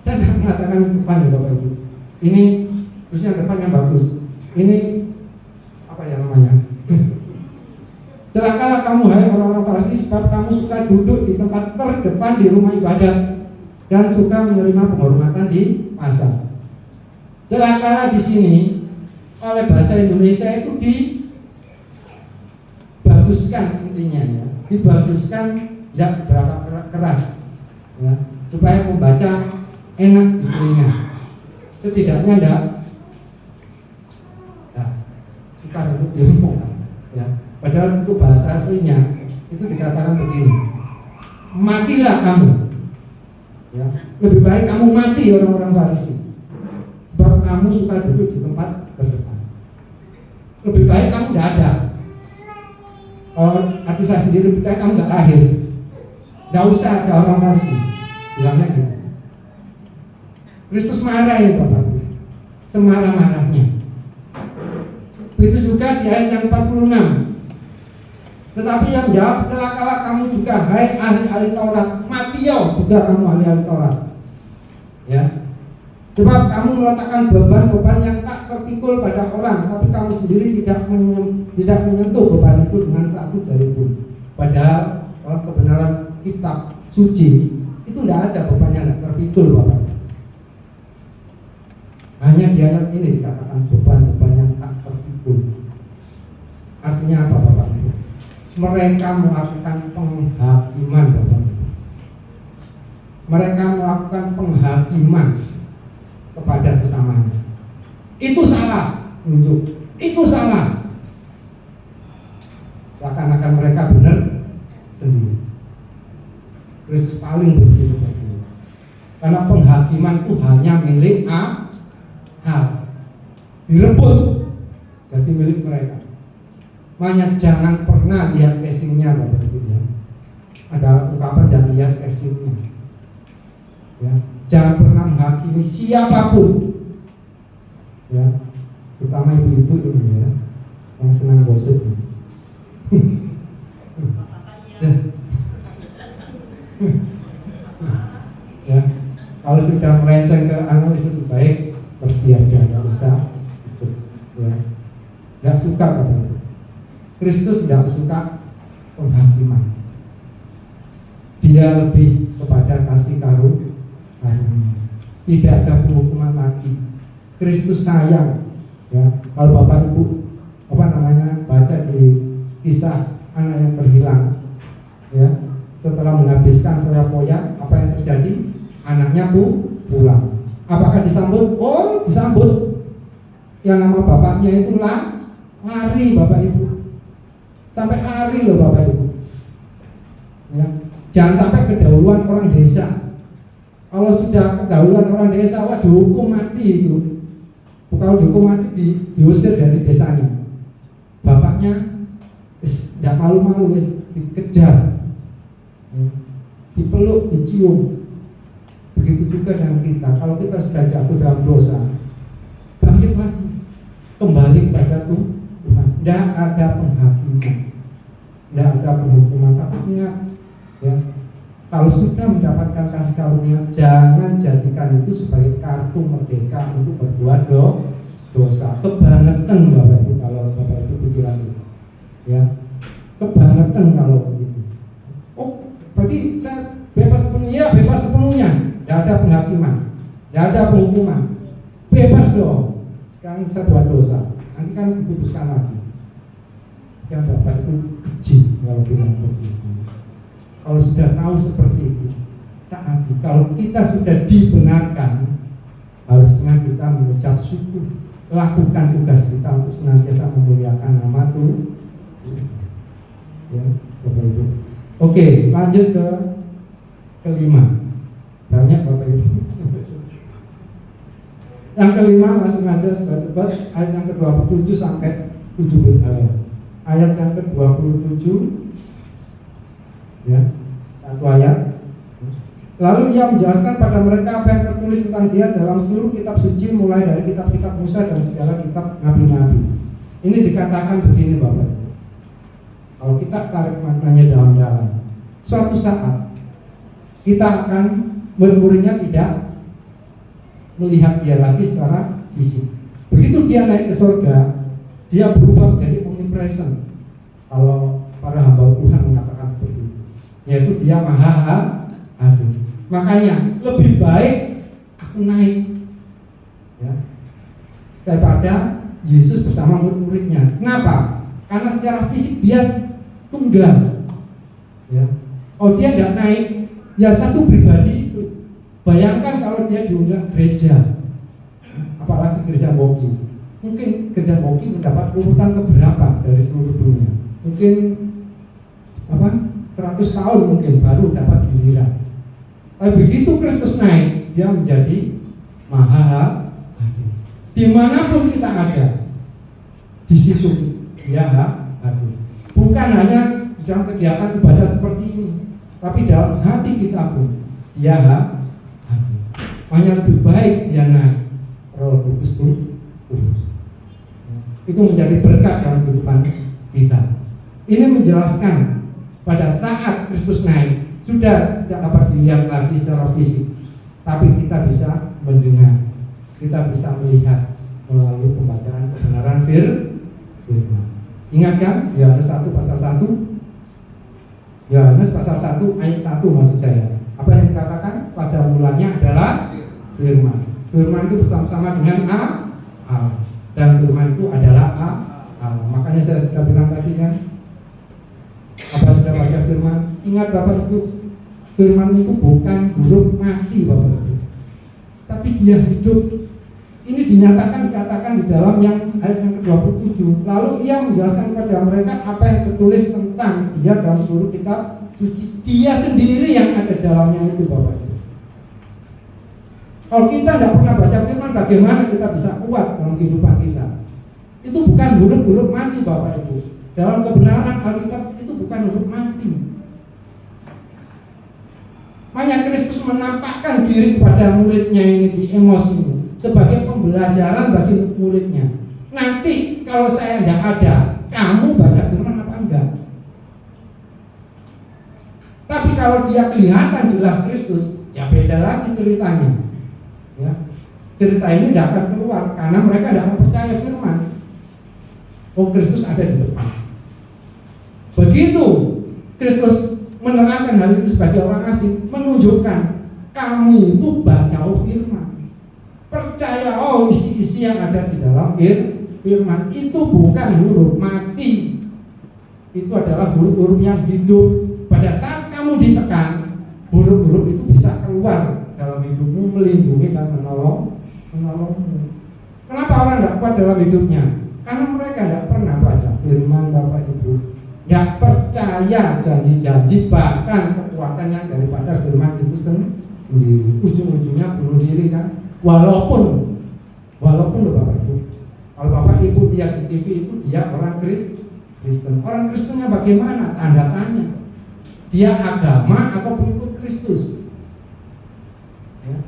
Saya tidak mengatakan depan ya Bapak Ibu. Ini terus yang depan yang bagus. Ini apa ya namanya? Celakalah kamu hai orang-orang Farisi, sebab kamu suka duduk di tempat terdepan di rumah ibadat dan suka menerima penghormatan di pasar. Celakalah di sini oleh bahasa Indonesia itu dibaguskan intinya ya, dibaguskan tidak seberapa keras ya, supaya membaca enak di telinga. Setidaknya tidak sukar untuk diomongkan ya. Padahal untuk bahasa aslinya itu dikatakan begini, matilah kamu ya. Lebih baik kamu mati orang-orang Farisi, sebab kamu suka duduk di tempat terdepan. Lebih baik kamu tidak ada. Kalau arti saya sendiri, lebih baik kamu tidak lahir. Tidak usah ada orang Farisi. Bilangnya gitu. Kristus marah ini Bapak, semarah-marahnya. Begitu juga di ayat yang 46. Tetapi yang jawab, celakalah kamu juga hai ahli-ahli Taurat, matiyo juga kamu ahli-ahli Taurat ya. Sebab kamu meletakkan beban-beban yang tak terpikul pada orang, tapi kamu sendiri tidak menyentuh beban itu dengan satu jari pun. Padahal kalau kebenaran kitab suci Itu tidak ada, bebannya tidak terpikul Bapak. Hanya di ayat ini dikatakan beban-beban yang tak terpikul. Artinya apa Bapak Ibu? Mereka melakukan penghakiman Bapak Ibu. Mereka melakukan penghakiman kepada sesamanya. Itu salah, menunjuk. Itu salah. Seakan-akan mereka benar sendiri. Kristus paling benci seperti itu. Karena penghakiman itu hanya milik A. Direbut jadi milik mereka. Makanya jangan pernah lihat casingnya Bapak Ibu ya. Ada ungkapan jangan lihat casingnya. Ya, jangan pernah menghakimi siapapun. Ya, terutama ibu-ibu ini ya, yang senang gosip. Ya, kalau sudah melenceng ke anu lebih baik pergi aja, nggak usah ikut. Ya, nggak suka Bapak Ibu. Kristus tidak suka penghakiman. Dia lebih kepada kasih karunia. Tidak ada penghukuman lagi. Kristus sayang. Ya, kalau Bapak Ibu baca di kisah anak yang terhilang, ya, setelah menghabiskan foya-foya, apa yang terjadi? Anaknya pulang. Apakah disambut? Oh, disambut. Yang nama bapaknya itu lari Bapak Ibu. Sampai lari loh Bapak Ibu. Ya, jangan sampai kedahuluan orang desa. Kalau sudah kedahuluan orang desa, wah dihukum mati itu. Kalau dihukum mati diusir dari desanya. Bapaknya tidak malu-malu, dikejar, dipeluk, dicium. Begitu juga dengan kita. Kalau kita sudah jatuh dalam dosa, bangkit lagi, kembali kepada Tuhan. Tidak ada penghakiman, tidak ada penghukuman. Tapi ingat, ya, kalau sudah mendapatkan kasih karunia, jangan jadikan itu sebagai kartu merdeka untuk berbuat dosa. Kebangetan Bapak Ibu kalau Bapak Ibu pikiran itu, ya, kebangetan kalau begitu. Oh, berarti saya bebas sepenuhnya? Ya, bebas sepenuhnya. Tidak ada penghakiman, tidak ada penghukuman, bebas dong. Sekarang saya buat dosa, nanti kan diputuskan lagi. Yang Bapak itu keji kalau bilang begitu. Kalau sudah tahu seperti itu, taati. Kalau kita sudah dibenarkan, harusnya kita mengucap syukur, lakukan tugas kita untuk senantiasa memuliakan nama Tuhan. Ya, Bapak Ibu. Oke, lanjut ke kelima. Banyak Bapak Ibu. Yang kelima langsung aja sobat-sobat, ayat yang ke-27 sampai 70. Ayat yang ke-27, ya, satu ayat. Lalu ia menjelaskan pada mereka apa yang tertulis tentang dia dalam seluruh kitab suci, mulai dari kitab-kitab Musa dan segala kitab nabi-nabi. Ini dikatakan begini Bapak. Kalau kita tarik maknanya dalam-dalam, suatu saat kita akan murid-muridnya tidak melihat dia lagi secara fisik. Begitu dia naik ke surga, dia berubah menjadi omnipresent. Kalau para hamba Tuhan mengatakan seperti itu, yaitu dia maha hadir. Makanya lebih baik aku naik, ya, daripada Yesus bersama murid-muridnya. Kenapa? Karena secara fisik dia tunggal, ya. Oh, dia tidak naik, ya satu pribadi itu. Bayangkan kalau dia diundang gereja, apalagi gereja Boki. Mungkin gereja Boki mendapat urutan keberapa dari seluruh dunia. Mungkin 100 tahun mungkin baru dapat giliran. Tapi begitu Kristus naik, dia menjadi maha hadir. Dimanapun kita ada, di situ dia hadir. Bukan hanya dalam kegiatan ibadah seperti ini, tapi dalam hati kita pun dia hadir. Makanya lebih baik dia naik. Roh Kudus itu menjadi berkat dalam kehidupan kita. Ini menjelaskan pada saat Kristus naik, sudah tidak dapat dilihat lagi secara fisik, tapi kita bisa mendengar, kita bisa melihat melalui pembacaan kebenaran firman. Ingat kan Yohanes 1 pasal 1? Yohanes pasal 1 ayat 1 maksud saya. Apa yang dikatakan pada mulanya adalah firman. Firman itu bersama-sama dengan Allah. Dan firman itu adalah Allah. Makanya saya sudah bilang tadi kan, apa sudah baca firman? Ingat Bapak Ibu, firman itu bukan huruf mati Bapak Ibu, tapi dia hidup. Ini dikatakan di dalam yang ayat yang ke-27. Lalu ia menjelaskan kepada mereka apa yang tertulis tentang dia dalam seluruh kitab suci. Dia sendiri yang ada dalamnya itu Bapak Ibu. Kalau kita tidak pernah baca firman, bagaimana kita bisa kuat dalam kehidupan kita? Itu bukan huruf-huruf mati Bapak Ibu. Dalam kebenaran Alkitab itu bukan huruf mati. Makanya Kristus menampakkan diri kepada muridnya ini di Emos ini sebagai pembelajaran bagi muridnya. Nanti kalau saya tidak ada, kamu baca firman apa enggak? Tapi kalau dia kelihatan jelas Kristus, ya beda lagi ceritanya. Ya, cerita ini tidak akan keluar karena mereka tidak akan percaya firman. Oh, Kristus ada di depan. Begitu Kristus menerangkan hal itu sebagai orang asing, menunjukkan kamu itu baca firman. Percaya isi-isi yang ada di dalam firman itu bukan huruf mati. Itu adalah huruf-huruf yang hidup. Pada saat kamu ditekan, huruf-huruf itu bisa keluar dalam hidupmu, melindungi dan menolongmu. Kenapa orang tidak kuat dalam hidupnya? Karena mereka tidak pernah baca firman Bapak Ibu, tidak percaya janji-janji, bahkan kekuatan yang daripada firman itu sendiri. Ujung-ujungnya bunuh diri kan? Walaupun loh Bapak Ibu, kalau Bapak Ibu lihat di TV itu dia orang Kristen. Orang Kristennya bagaimana? Tanda tanya. Dia agama atau pengikut Kristus? Ya.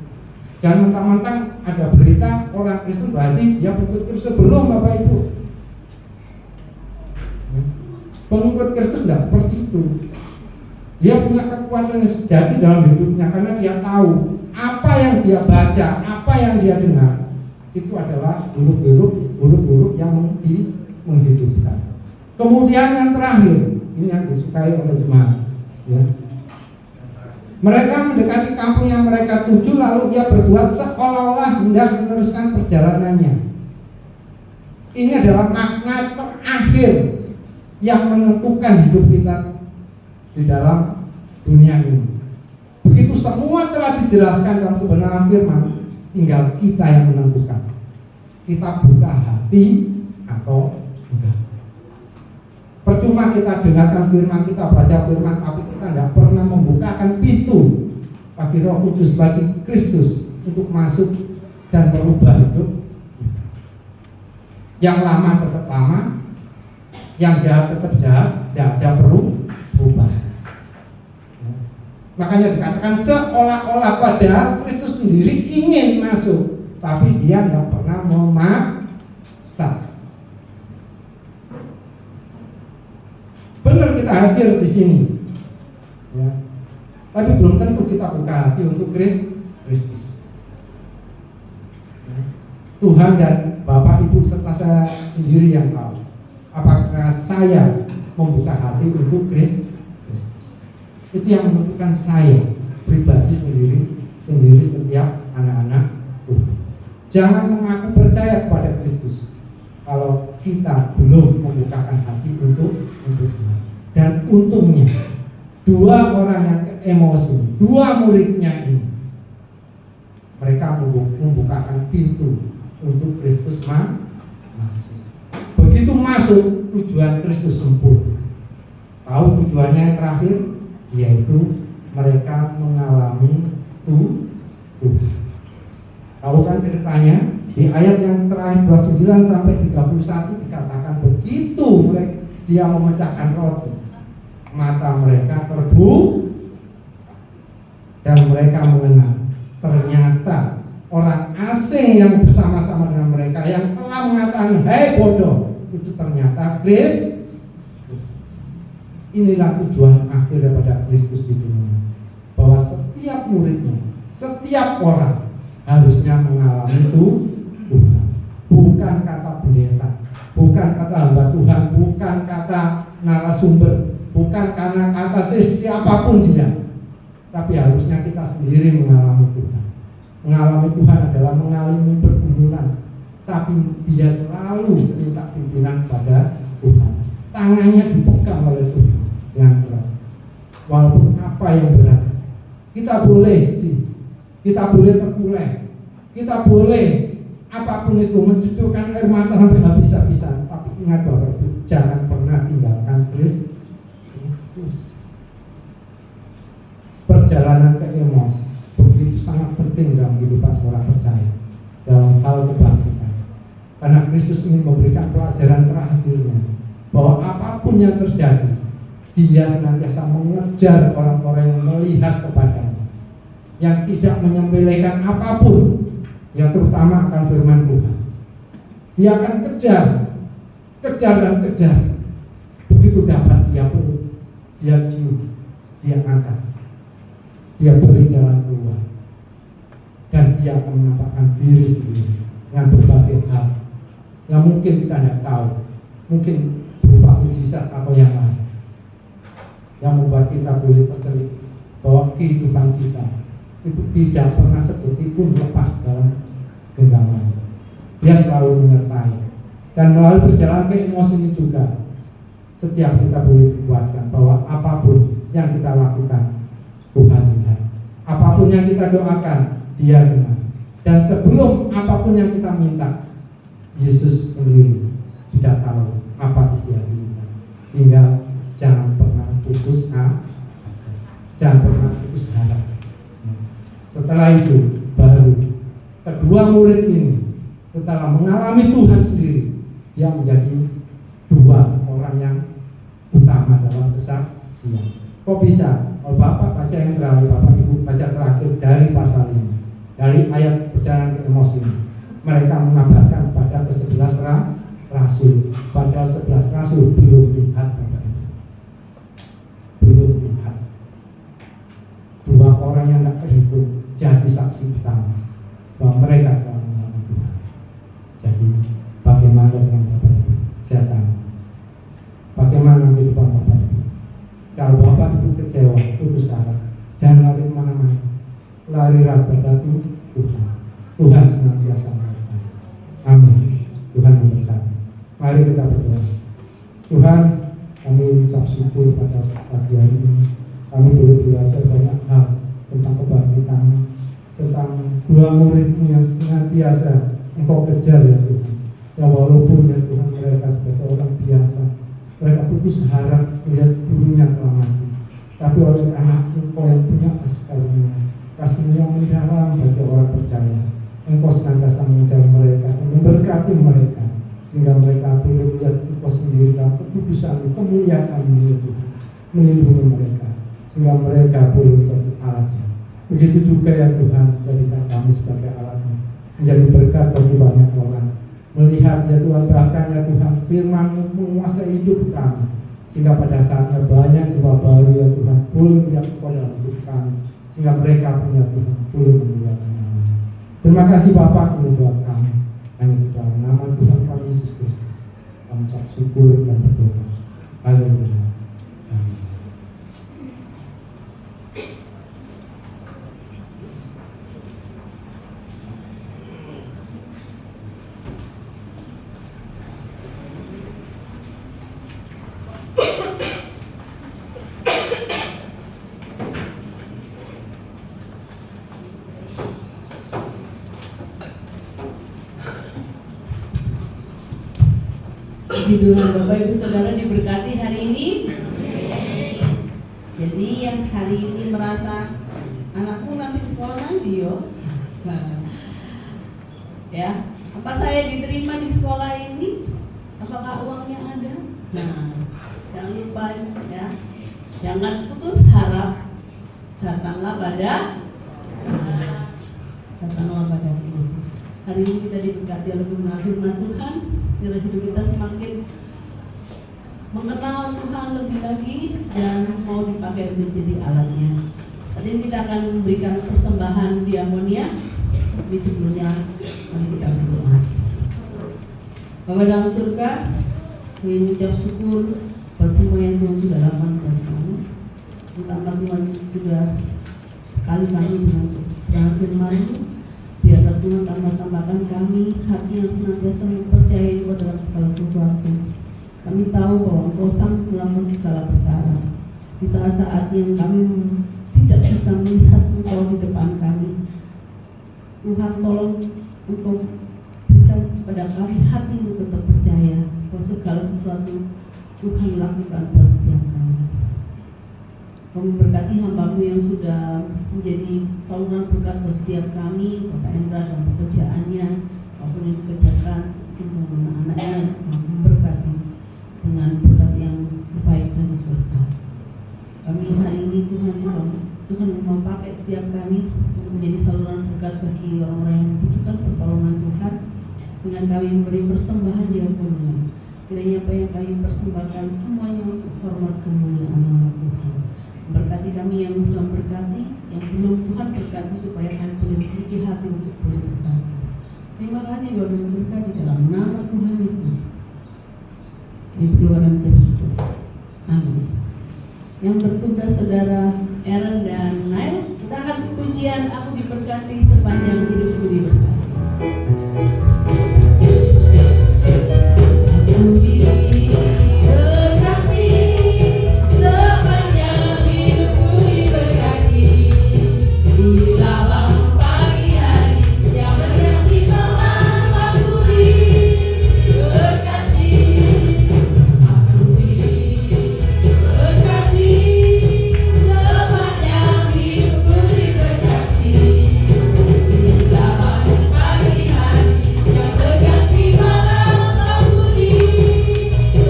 Jangan mentang-mentang ada berita orang Kristen berarti dia pengikut Kristus. Belum Bapak Ibu. Ya. Pengikut Kristus tidak seperti itu. Dia punya kekuatan yang sejati dalam hidupnya karena dia tahu apa yang dia baca, apa yang dia dengar itu adalah huruf-huruf yang menghidupkan. Kemudian yang terakhir, ini yang disukai oleh jemaat, ya. Mereka mendekati kampung yang mereka tuju, lalu ia berbuat seolah-olah hendak meneruskan perjalanannya. Ini adalah makna terakhir yang menentukan hidup kita di dalam dunia ini. Begitu semua telah dijelaskan dalam kebenaran firman, tinggal kita yang menentukan. Kita buka hati atau enggak. Percuma kita dengarkan firman, kita baca firman, tapi kita tidak pernah membukakan pintu bagi Roh Kudus, bagi Kristus untuk masuk dan merubah hidup. Yang lama tetap lama, yang jahat tetap jahat, tidak ada perubahan. Makanya dikatakan seolah-olah padahal Kristus sendiri ingin masuk, tapi dia tidak pernah memaksa. Benar kita hadir di sini, ya. Tapi belum tentu kita buka hati untuk Kristus. Ya. Tuhan dan Bapak Ibu serta saya sendiri yang tahu apakah saya membuka hati untuk Kristus. Itu yang menentukan saya pribadi sendiri setiap anak-anak Tuhan. Jangan mengaku percaya kepada Kristus kalau kita belum membukakan hati untuknya. Dan untungnya dua orang yang emosi, dua muridnya ini, mereka membukakan pintu untuk Kristus masuk. Begitu masuk, tujuan Kristus sempurna. Tahu tujuannya yang terakhir? Yaitu mereka mengalami Tuhan. Tahu kan ceritanya? Di ayat yang terakhir 29 sampai 31 dikatakan begitu dia memecahkan roti, mata mereka terbuka dan mereka mengenal ternyata orang asing yang bersama-sama dengan mereka yang telah mengatakan hei bodoh, itu ternyata Kristus. Inilah tujuan akhir daripada Kristus di dunia, bahwa setiap muridnya, setiap orang harusnya mengalami Tuhan. Bukan kata pendeta, bukan kata hamba Tuhan, bukan kata narasumber, bukan karena kata siapapun dia, tapi harusnya kita sendiri mengalami Tuhan. Mengalami Tuhan adalah mengalami pergumulan, tapi dia selalu minta pimpinan pada Tuhan. Tangannya dipegang oleh Tuhan yang berat. Walaupun apa yang berat, kita boleh sedih, kita boleh terkulai, kita boleh apapun itu mencucurkan air mata sampai habis-habisan. Tapi ingat Bapak Ibu, jangan pernah tinggalkan Kristus. Perjalanan ke Emos begitu sangat penting dalam kehidupan orang percaya dalam hal kebangkitan, karena Kristus ingin memberikan pelajaran terakhirnya bahwa apapun yang terjadi, dia senantiasa mengejar orang-orang yang melihat kepadanya, yang tidak menyembelihkan apapun, yang terutama akan firman Tuhan. Dia akan kejar dan kejar. Begitu dapat dia peluk, dia cium, dia angkat, dia beri jalan keluar, dan dia akan menampakkan diri sendiri dengan berbagai hal yang mungkin kita tidak tahu, mungkin berupa mujizat atau yang lain, yang membuat kita boleh tertarik bahwa kehidupan kita itu tidak pernah sedetik pun lepas dalam genggaman. Dia selalu menyertai, dan melalui perjalanan ke Emos ini juga setiap kita boleh dikuatkan bahwa apapun yang kita lakukan, Tuhan lihat. Apapun yang kita doakan, Dia dengar. Dan sebelum apapun yang kita minta, Yesus sendiri sudah tahu apa isi hati kita. Tinggal jangan pernah putus asa, jangan pernah putus harap. Setelah itu baru kedua murid ini setelah mengalami Tuhan sendiri, dia menjadi dua orang yang utama dalam kesaksian. Kok bisa? Kalau Bapak baca yang terakhir, Bapak Ibu baca terakhir dari pasal ini, dari ayat perjalanan ke Emos ini, mereka mengabarkan pada ke-11 rasul, padahal 11 rasul belum lihat, Bapak Ibu, belum lihat. Dua orang yang tidak terhitung jadi saksi utama bahwa mereka telah mengalami Tuhan. Jadi bagaimana dengan Bapak Ibu? Saya tanya, bagaimana kehidupan Bapak Ibu? Kalau Bapak Ibu kecewa, putus asa, jangan lari kemana-mana, larilah pada Tuhan. Tuhan senantiasa menyertai. Amin. Tuhan memberkati. Mari kita berdoa. Tuhan, kami ucap syukur pada pagi hari ini. Kami boleh belajar banyak hal tentang kebangkitan, tentang dua murid-Mu yang senantiasa Engkau kejar ya Tuhan. Ya walaupun ya Tuhan mereka sebagai orang biasa, mereka putus harap melihat gurunya telah mati, tapi oleh anak Engkau yang punya kasih yang mendalam bagi orang percaya, Engkau senantiasa mengejar mereka dan memberkati mereka, sehingga mereka boleh melihat Engkau sendiri dalam kekudusan, kemuliaan-Mu ya Tuhan, melindungi mereka, sehingga mereka boleh menjadi alat-Mu. Begitu juga ya Tuhan, jadikan kami sebagai alat-Mu, menjadi berkat bagi banyak orang. Melihat ya Tuhan, bahkan ya Tuhan, firman-Mu menguasai hidup kami, sehingga pada saatnya banyak jiwa baru ya Tuhan boleh melihat kepada hidup kami, sehingga mereka punya Tuhan boleh memuliakan nama-Mu. Terima kasih Bapak, ini doa kami hanya di dalam nama Tuhan kami Yesus Kristus. Kami ucap syukur dan berdoa. Haleluya. Amin. Puji Tuhan, Bapak Ibu Saudara diberkati hari ini. Jadi yang hari ini merasa anakku nanti sekolah lagi yo, ya, apa saya diterima di sekolah ini? Apakah uangnya ada? Nah, jangan lupa ya, jangan putus harap. Datanglah pada Tuhan. Hari ini kita diberkati oleh firman Tuhan. Biar hidup kita semakin mengenal Tuhan lebih lagi dan mau dipakai untuk jadi alatnya. Tadi kita akan memberikan persembahan diakonia, tapi sebelumnya mari kita berdoa. Bapa dalam surga, kami mengucap syukur buat semua yang Tuhan sudah lakukan buat kami. Terutama Tuhan sudah sekali kami dengan terang firman-Mu. Biarlah Tuhan tambah-tambahkan kami hati yang senantiasa mempercayai Engkau dalam segala sesuatu. Kami tahu bahwa Engkau sanggup melakukan segala perkara. Di saat-saat yang kami tidak bisa melihat Engkau di depan kami, Tuhan tolong Engkau berikan kepada kami hati untuk tetap percaya bahwa segala sesuatu Tuhan lakukan buat setiap kami. Kau memberkati hamba-Mu yang sudah menjadi saluran berkat buat setiap kami, Bapak Endra dan pekerjaannya, maupun yang dikerjakan dengan anak-anaknya, Kau memberkati dengan berkat yang baik dan surga. Kami hari ini Tuhan mau pakai setiap kami untuk menjadi saluran berkat bagi orang-orang yang membutuhkan pertolongan Tuhan, dengan kami memberi persembahan diakonia. Kiranya apa yang kami persembahkan semuanya untuk hormat kemuliaan nama Tuhan. Berkati kami yang Tuhan berkati, yang belum Tuhan berkati, supaya kami boleh memiliki hati untuk boleh berkati. Terima kasih Bapak yang berkati dalam nama Tuhan Yesus. Berdoa dan bersyukur. Amin. Yang bertugas saudara Aaron dan Nail, kita akan pujian Aku Diberkati Sepanjang Hidupku Diberkati. Aku diberkati sepanjang hidupku diberkati. Bila bangun pagi hari yang berganti malam, aku diberkati. Aku diberkati sepanjang hidupku diberkati. Bila bangun pagi hari yang berganti malam, aku diberkati.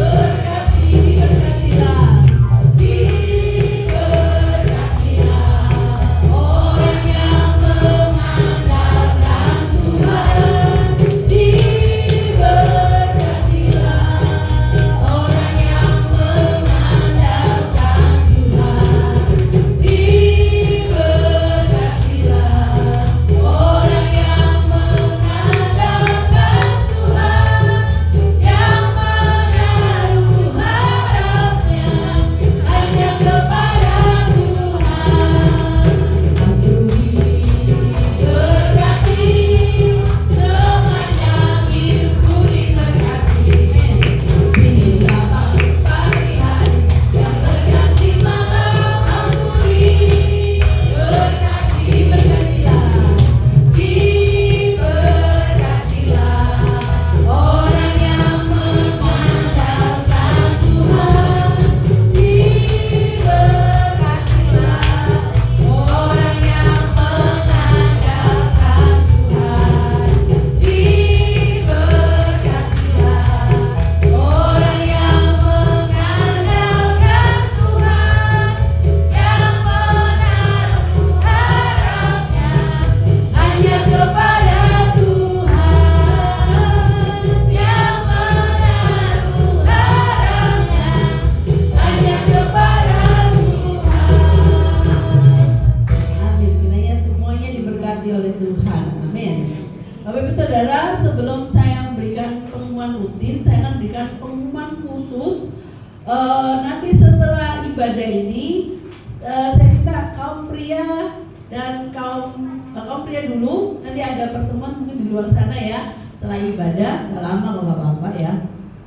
Berkatilah, diberkatilah orang yang mengandalkan Tuhan. Diberkatilah orang yang mengandalkan Tuhan. Diberkatilah orang yang mengandalkan Tuhan, yang menaruh harapnya hanya kepada Tuhan. Aku diberkati sepanjang hidupku diberkati. Bila bangun pagi hari yang berganti malam, aku diberkati. Berkatilah, diberkatilah orang yang mengandalkan Tuhan. Diberkatilah orang yang mengandalkan Tuhan. Diberkatilah orang yang mengandalkan Tuhan, yang menaruh harapnya hanya kepada Tuhan, yang menaruh harapnya hanya kepada Tuhan. Amin. Kiranya semuanya diberkati oleh Tuhan. Amin. Bapak Ibu Saudara, sebelum saya memberikan pengumuman rutin, saya akan berikan pengumuman khusus. Nanti setelah ibadah ini, saya minta kaum pria dan kaum pria dulu. Nanti ada pertemuan mungkin di luar sana ya. Setelah ibadah, gak lama kalau bapak-bapak ya.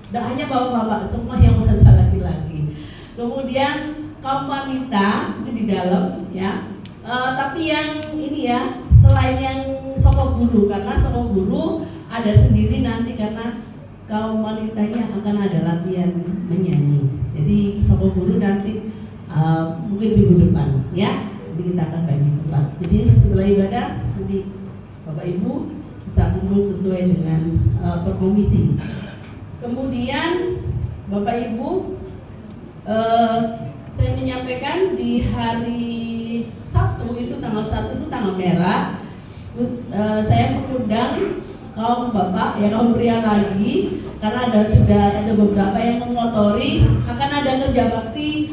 Tidak hanya bapak-bapak, semua yang merasa laki-laki. Kemudian kaum wanita itu di dalam ya. Tapi yang ini ya, selain yang soko guru, karena soko guru ada sendiri nanti karena kaum wanitanya akan ada latihan menyanyi. Jadi soko guru nanti mungkin minggu depan ya. Jadi kita akan bagi tempat. Jadi setelah ibadah nanti Bapak Ibu bisa kumpul sesuai dengan perkomisi. Kemudian Bapak Ibu, saya menyampaikan di hari Sabtu itu tanggal 1 itu tanggal merah. Saya mengundang kaum bapak ya, kaum pria lagi, karena sudah ada beberapa yang mengotori akan ada kerja bakti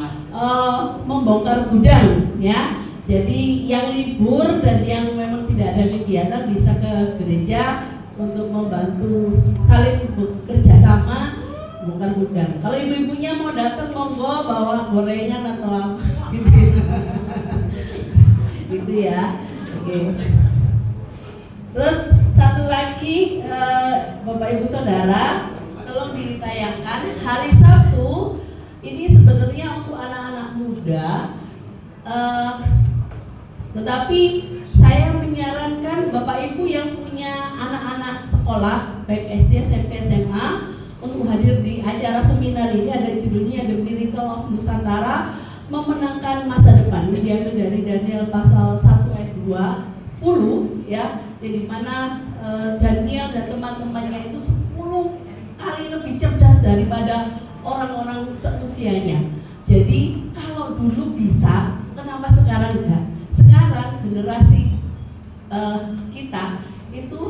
membongkar gudang ya. Jadi yang libur dan yang memang tidak ada kegiatan bisa ke gereja untuk membantu saling bekerja sama bongkar gudang. Kalau ibu-ibunya mau datang monggo bawa gorengan atau apa gitu. gitu ya. Oke. Terus satu lagi Bapak Ibu Saudara, tolong ditayangkan hari Sabtu ini sebenarnya untuk anak-anak muda. Tetapi saya menyarankan Bapak Ibu yang punya anak-anak sekolah baik SD, SMP, SMA untuk hadir di acara seminar ini. Ada judulnya The Miracle of Nusantara, Memenangkan Masa Depan. Ini diambil dari Daniel pasal 1 ayat 20 ya. Jadi mana Daniel dan teman-temannya itu 10 kali lebih cerdas daripada orang-orang seusianya. Jadi kalau dulu bisa, kenapa sekarang enggak? Sekarang generasi kita itu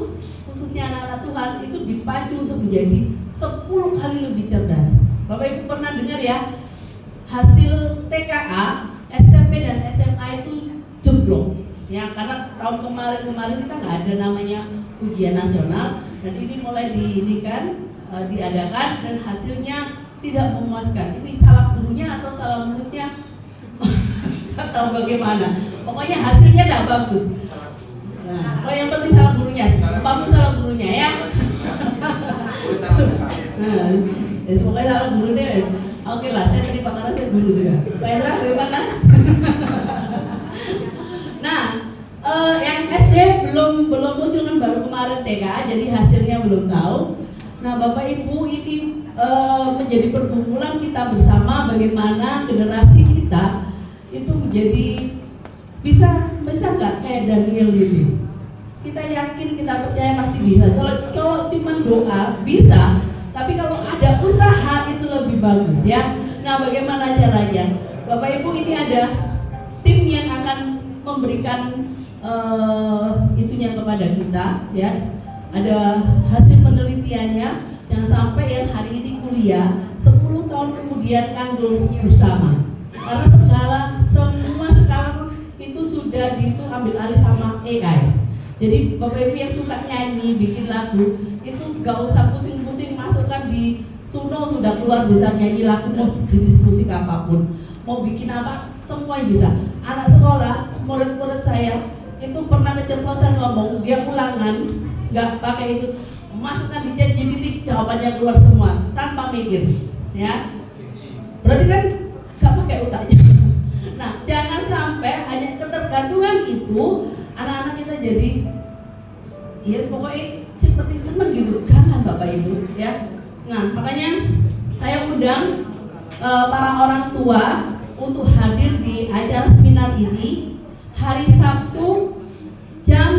khususnya anak-anak Tuhan itu dipacu untuk menjadi 10 kali lebih cerdas. Bapak Ibu pernah dengar ya, hasil TKA, SMP dan SMA itu jeblok ya, karena tahun kemarin kita nggak ada namanya ujian nasional, dan ini mulai diadakan dan hasilnya tidak memuaskan. Ini salah gurunya atau salah muridnya atau bagaimana, pokoknya hasilnya tidak bagus. Nah, kalau yang penting salah gurunya, apapun salah gurunya ya. Nah, ya semoga salah guru deh. Oke lah, saya terima karena saya guru juga. Pak Indra, bagaimana? Nah, yang SD belum muncul kan, baru kemarin TKA, jadi hasilnya belum tahu. Nah, Bapak Ibu, ini menjadi pergumulan kita bersama bagaimana generasi kita itu menjadi bisa nggak kayak Daniel ini. Kita yakin, kita percaya pasti bisa. Kalau cuma doa bisa, tapi kalau ada usaha itu lebih bagus ya. Nah, bagaimana caranya? Bapak Ibu, ini ada tim yang akan memberikan itunya kepada kita ya. Ada hasil penelitiannya. Jangan sampai yang hari ini kuliah 10 tahun kemudian nganggur bersama. Karena semua sekarang itu sudah ambil alih sama AI. Jadi Bapak Ibu yang suka nyanyi, bikin lagu, itu gak usah pusing-pusing, masukkan di Suno, sudah keluar bisa nyanyi lagu mau jenis musik apapun, mau bikin apa, semua bisa. Anak sekolah, murid-murid saya itu pernah keceplosan ngomong, dia ulangan, gak pakai itu, masukkan di ChatGPT, jawabannya keluar semua tanpa mikir, ya. Berarti kan gak pakai otaknya. Nah, jangan sampai hanya ketergantungan itu anak-anak kita jadi pokoknya seperti seneng gitu, jangan Bapak Ibu ya. Nah, makanya saya undang para orang tua untuk hadir di acara seminar ini hari Sabtu jam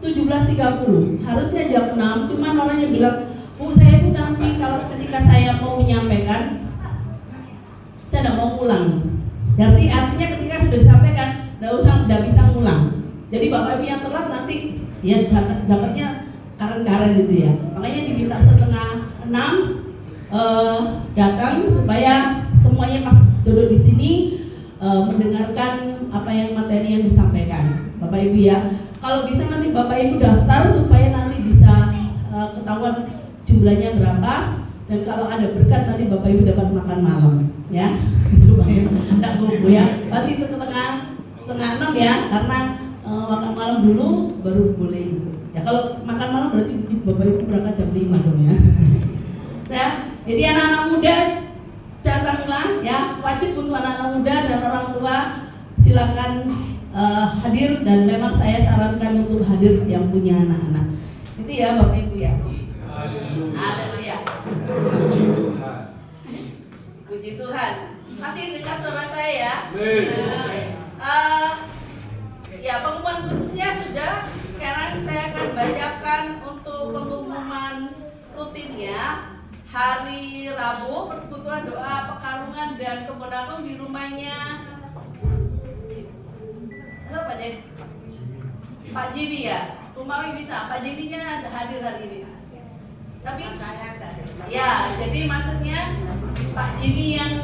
17.30. Harusnya jam 6, cuman orangnya bilang, "Bu, saya itu nanti kalau ketika saya mau menyampaikan saya tidak mau ulang." Jadi artinya ketika sudah disampaikan, tidak bisa ngulang. Jadi Bapak Ibu yang telat nanti ya dapatnya karen-karen gitu ya. Makanya diminta 5:30 datang supaya semuanya pas duduk di sini mendengarkan apa yang materi yang disampaikan Bapak Ibu ya. Kalau bisa nanti Bapak Ibu daftar supaya nanti bisa ketahuan jumlahnya berapa, dan kalau ada berkat nanti Bapak Ibu dapat makan malam ya. Supaya tidak gugup ya. Nanti ke tengah 6 ya, karena makan malam dulu baru boleh. Ya kalau makan malam berarti Bapak Ibu berangkat jam 5 dong ya. Jadi anak-anak muda datanglah ya, wajib untuk anak-anak muda dan orang tua silakan hadir, dan memang saya sarankan untuk hadir yang punya anak-anak. Itu ya Bapak Ibu ya. Haleluya. Puji Tuhan. Puji Tuhan. Masih dengar suara saya ya. Ya, pengumuman khususnya sudah. Sekarang saya akan bacakan untuk pengumuman rutinnya. Hari Rabu persekutuan doa Pekalongan dan Kebon Agung di rumahnya Pak Jibi ya. Rumawi bisa. Pak Jibinya hadir hari ini. Tapi ya, jadi maksudnya Pak Jibi yang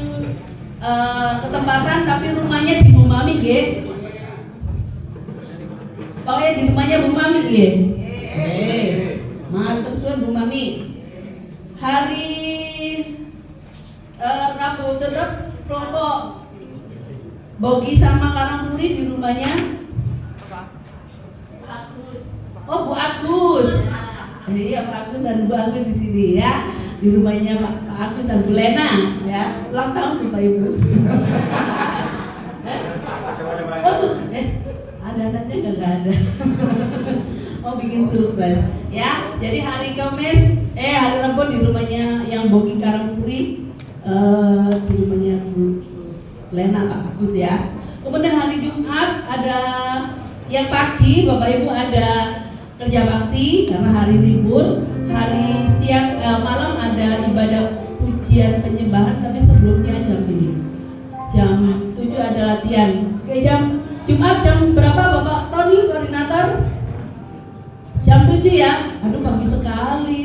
ketempatan tapi rumahnya di Bu Mami nggih. Pokoknya di rumahnya Bu Mami nggih. Mantap suan Bu Mami. Hari Rabu tetap kelompok Bogi sama Karangpuri di rumahnya Oh, Bu Agus. Iya, Pak Agus dan Bu Agus di sini ya. Di rumahnya Pak Agus dan Bu Lena ya. Ulang tahun Bapak Ibu. Ada anaknya nggak ada. Oh, bikin surprise ya. Jadi hari Kamis, hari Rabu di rumahnya yang Bogi Karangpuri, di rumahnya Bu Lena Pak Agus ya. Kemudian hari Jumat ada yang pagi Bapak Ibu ada kerja bakti karena hari libur. Hari siang malam ada ibadah pujian penyembahan, tapi sebelumnya jam 7 ada latihan. Oke, jam Jumat jam berapa Bapak Tony koordinator? Jam 7 ya. Aduh, pagi sekali.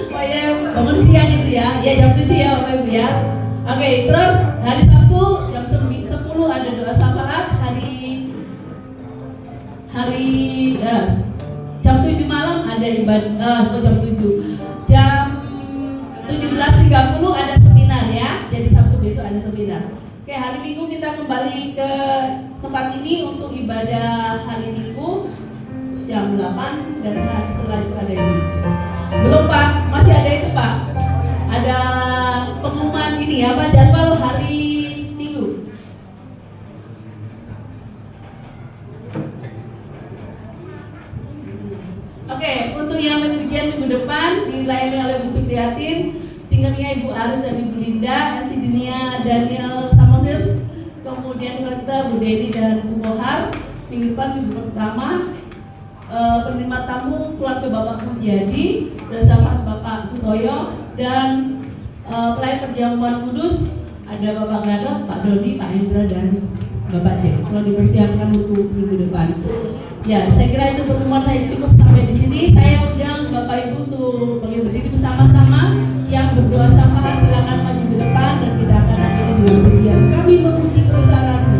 Supaya bangun siang itu ya. Ya jam 7 ya Bapak Ibu ya. Oke, terus hari Sabtu jam 10 ada doa syafaat. Hari jam 7 malam ada ibadah, jam 7. Jam 17.30 ada seminar ya. Jadi Sabtu besok ada seminar. Oke, hari Minggu kita kembali ke tempat ini untuk ibadah hari Minggu jam 8 dan hari setelah itu ada ini. Belum Pak, masih ada itu Pak. Ada pengumuman ini apa jadwal hari Minggu. Oke, untuk yang pengujian minggu depan dilayani oleh Bu Supriyatin, singernya Ibu Arin dan Ibu Linda, MC Dinia Daniel Samosil, kemudian kita Bu Dedi dan Bu Mohar. Minggu depan minggu pertama penerima tamu keluarga Bapak Pujiadi bersama Bapak Sutoyo dan pelayan perjamuan kudus ada Bapak Gadot, Pak Dodi, Pak Hendra dan Bapak Jack. Kalau dipersiapkan untuk minggu depan. Ya, saya kira itu pertemuan saya cukup sampai di sini. Saya undang Bapak Ibu untuk berdiri bersama-sama. Yang berdoa syafaat silakan maju ke depan dan kita akan akhiri dengan pujian. Kami memuji kebesaran-Mu.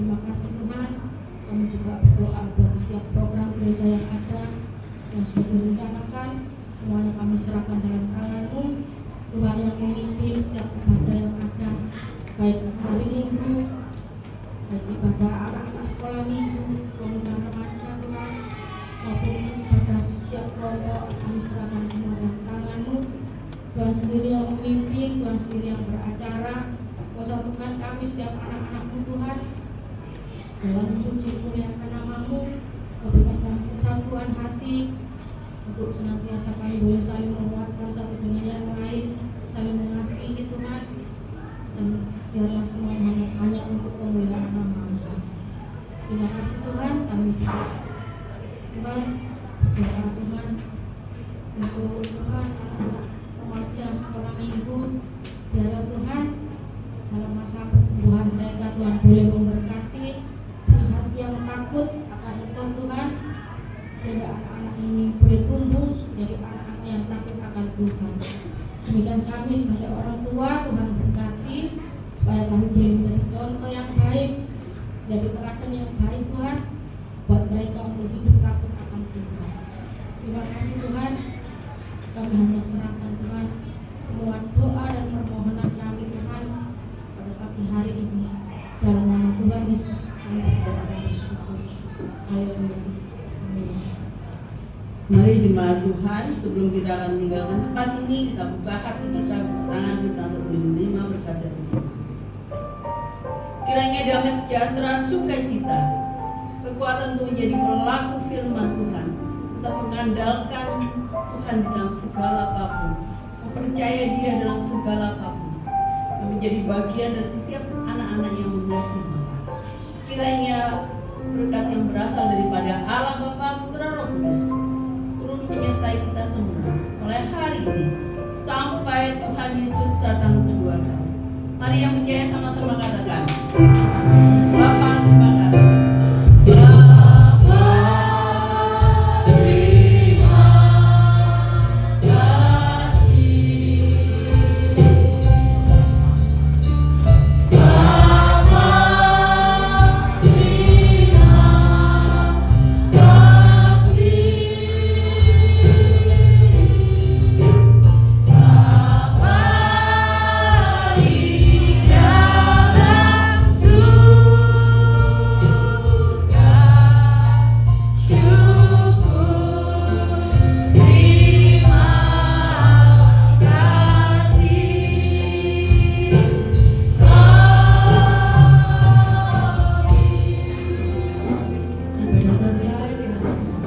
Terima kasih Tuhan, kami juga berdoa buat setiap program gereja yang ada, yang sudah direncanakan. Semuanya kami serahkan dalam tangan-Mu. Tuhan yang memimpin setiap ibadah yang ada, baik hari Minggu, baik ibadah anak-anak sekolah minggu, pemuda remaja Tuhan, maupun ibadah di setiap kelompok, kami serahkan semua dalam tangan-Mu. Tuhan sendiri yang memimpin, Tuhan sendiri yang beracara. Kau satukan kami setiap anak-anak-Mu Tuhan dalam puji muliakan nama-Mu. Kau berikan kami kesatuan hati untuk senantiasa kami boleh saling menguatkan satu dengan yang lain, saling mengasihi Tuhan, dan biarlah semua hanya untuk kemuliaan nama-Mu saja. Terima kasih Tuhan, kami Tuhan berdoa Tuhan untuk Tuhan anak-anak remaja sekolah minggu, biarlah Tuhan dalam masa pertumbuhan mereka Tuhan boleh memberkati hati yang takut akan Engkau Tuhan, sehingga anak-anak ini boleh tumbuh menjadi anak-anak yang takut akan Tuhan. Demikian kami sebagai orang tua, Tuhan berkati supaya kami boleh menjadi contoh yang baik, menjadi teladan yang baik Tuhan buat mereka untuk hidup takut akan Tuhan. Terima kasih Tuhan, kami hanya serahkan Tuhan semua doa dan permohonan kami Tuhan pada pagi hari ini. Dalam nama Tuhan Yesus kami berdoa dan bersyukur. Haleluya. Amin. Mari jemaat Tuhan, sebelum kita akan meninggalkan tempat ini, kita buka hati kita, buka tangan kita untuk menerima berkat dari Tuhan. Kiranya damai sejahtera, sukacita, kekuatan untuk menjadi pelaku firman Tuhan, tetap mengandalkan Tuhan di dalam segala apapun, mempercaya Dia dalam segala apapun, dan menjadi bagian dari setiap anak-anak yang mengasihi Tuhan. Kiranya berkat yang berasal daripada Allah Bapa, Putra, Roh Kudus turun menyertai kita semua mulai hari ini sampai Tuhan Yesus datang kedua kali. Mari yang percaya sama-sama katakan.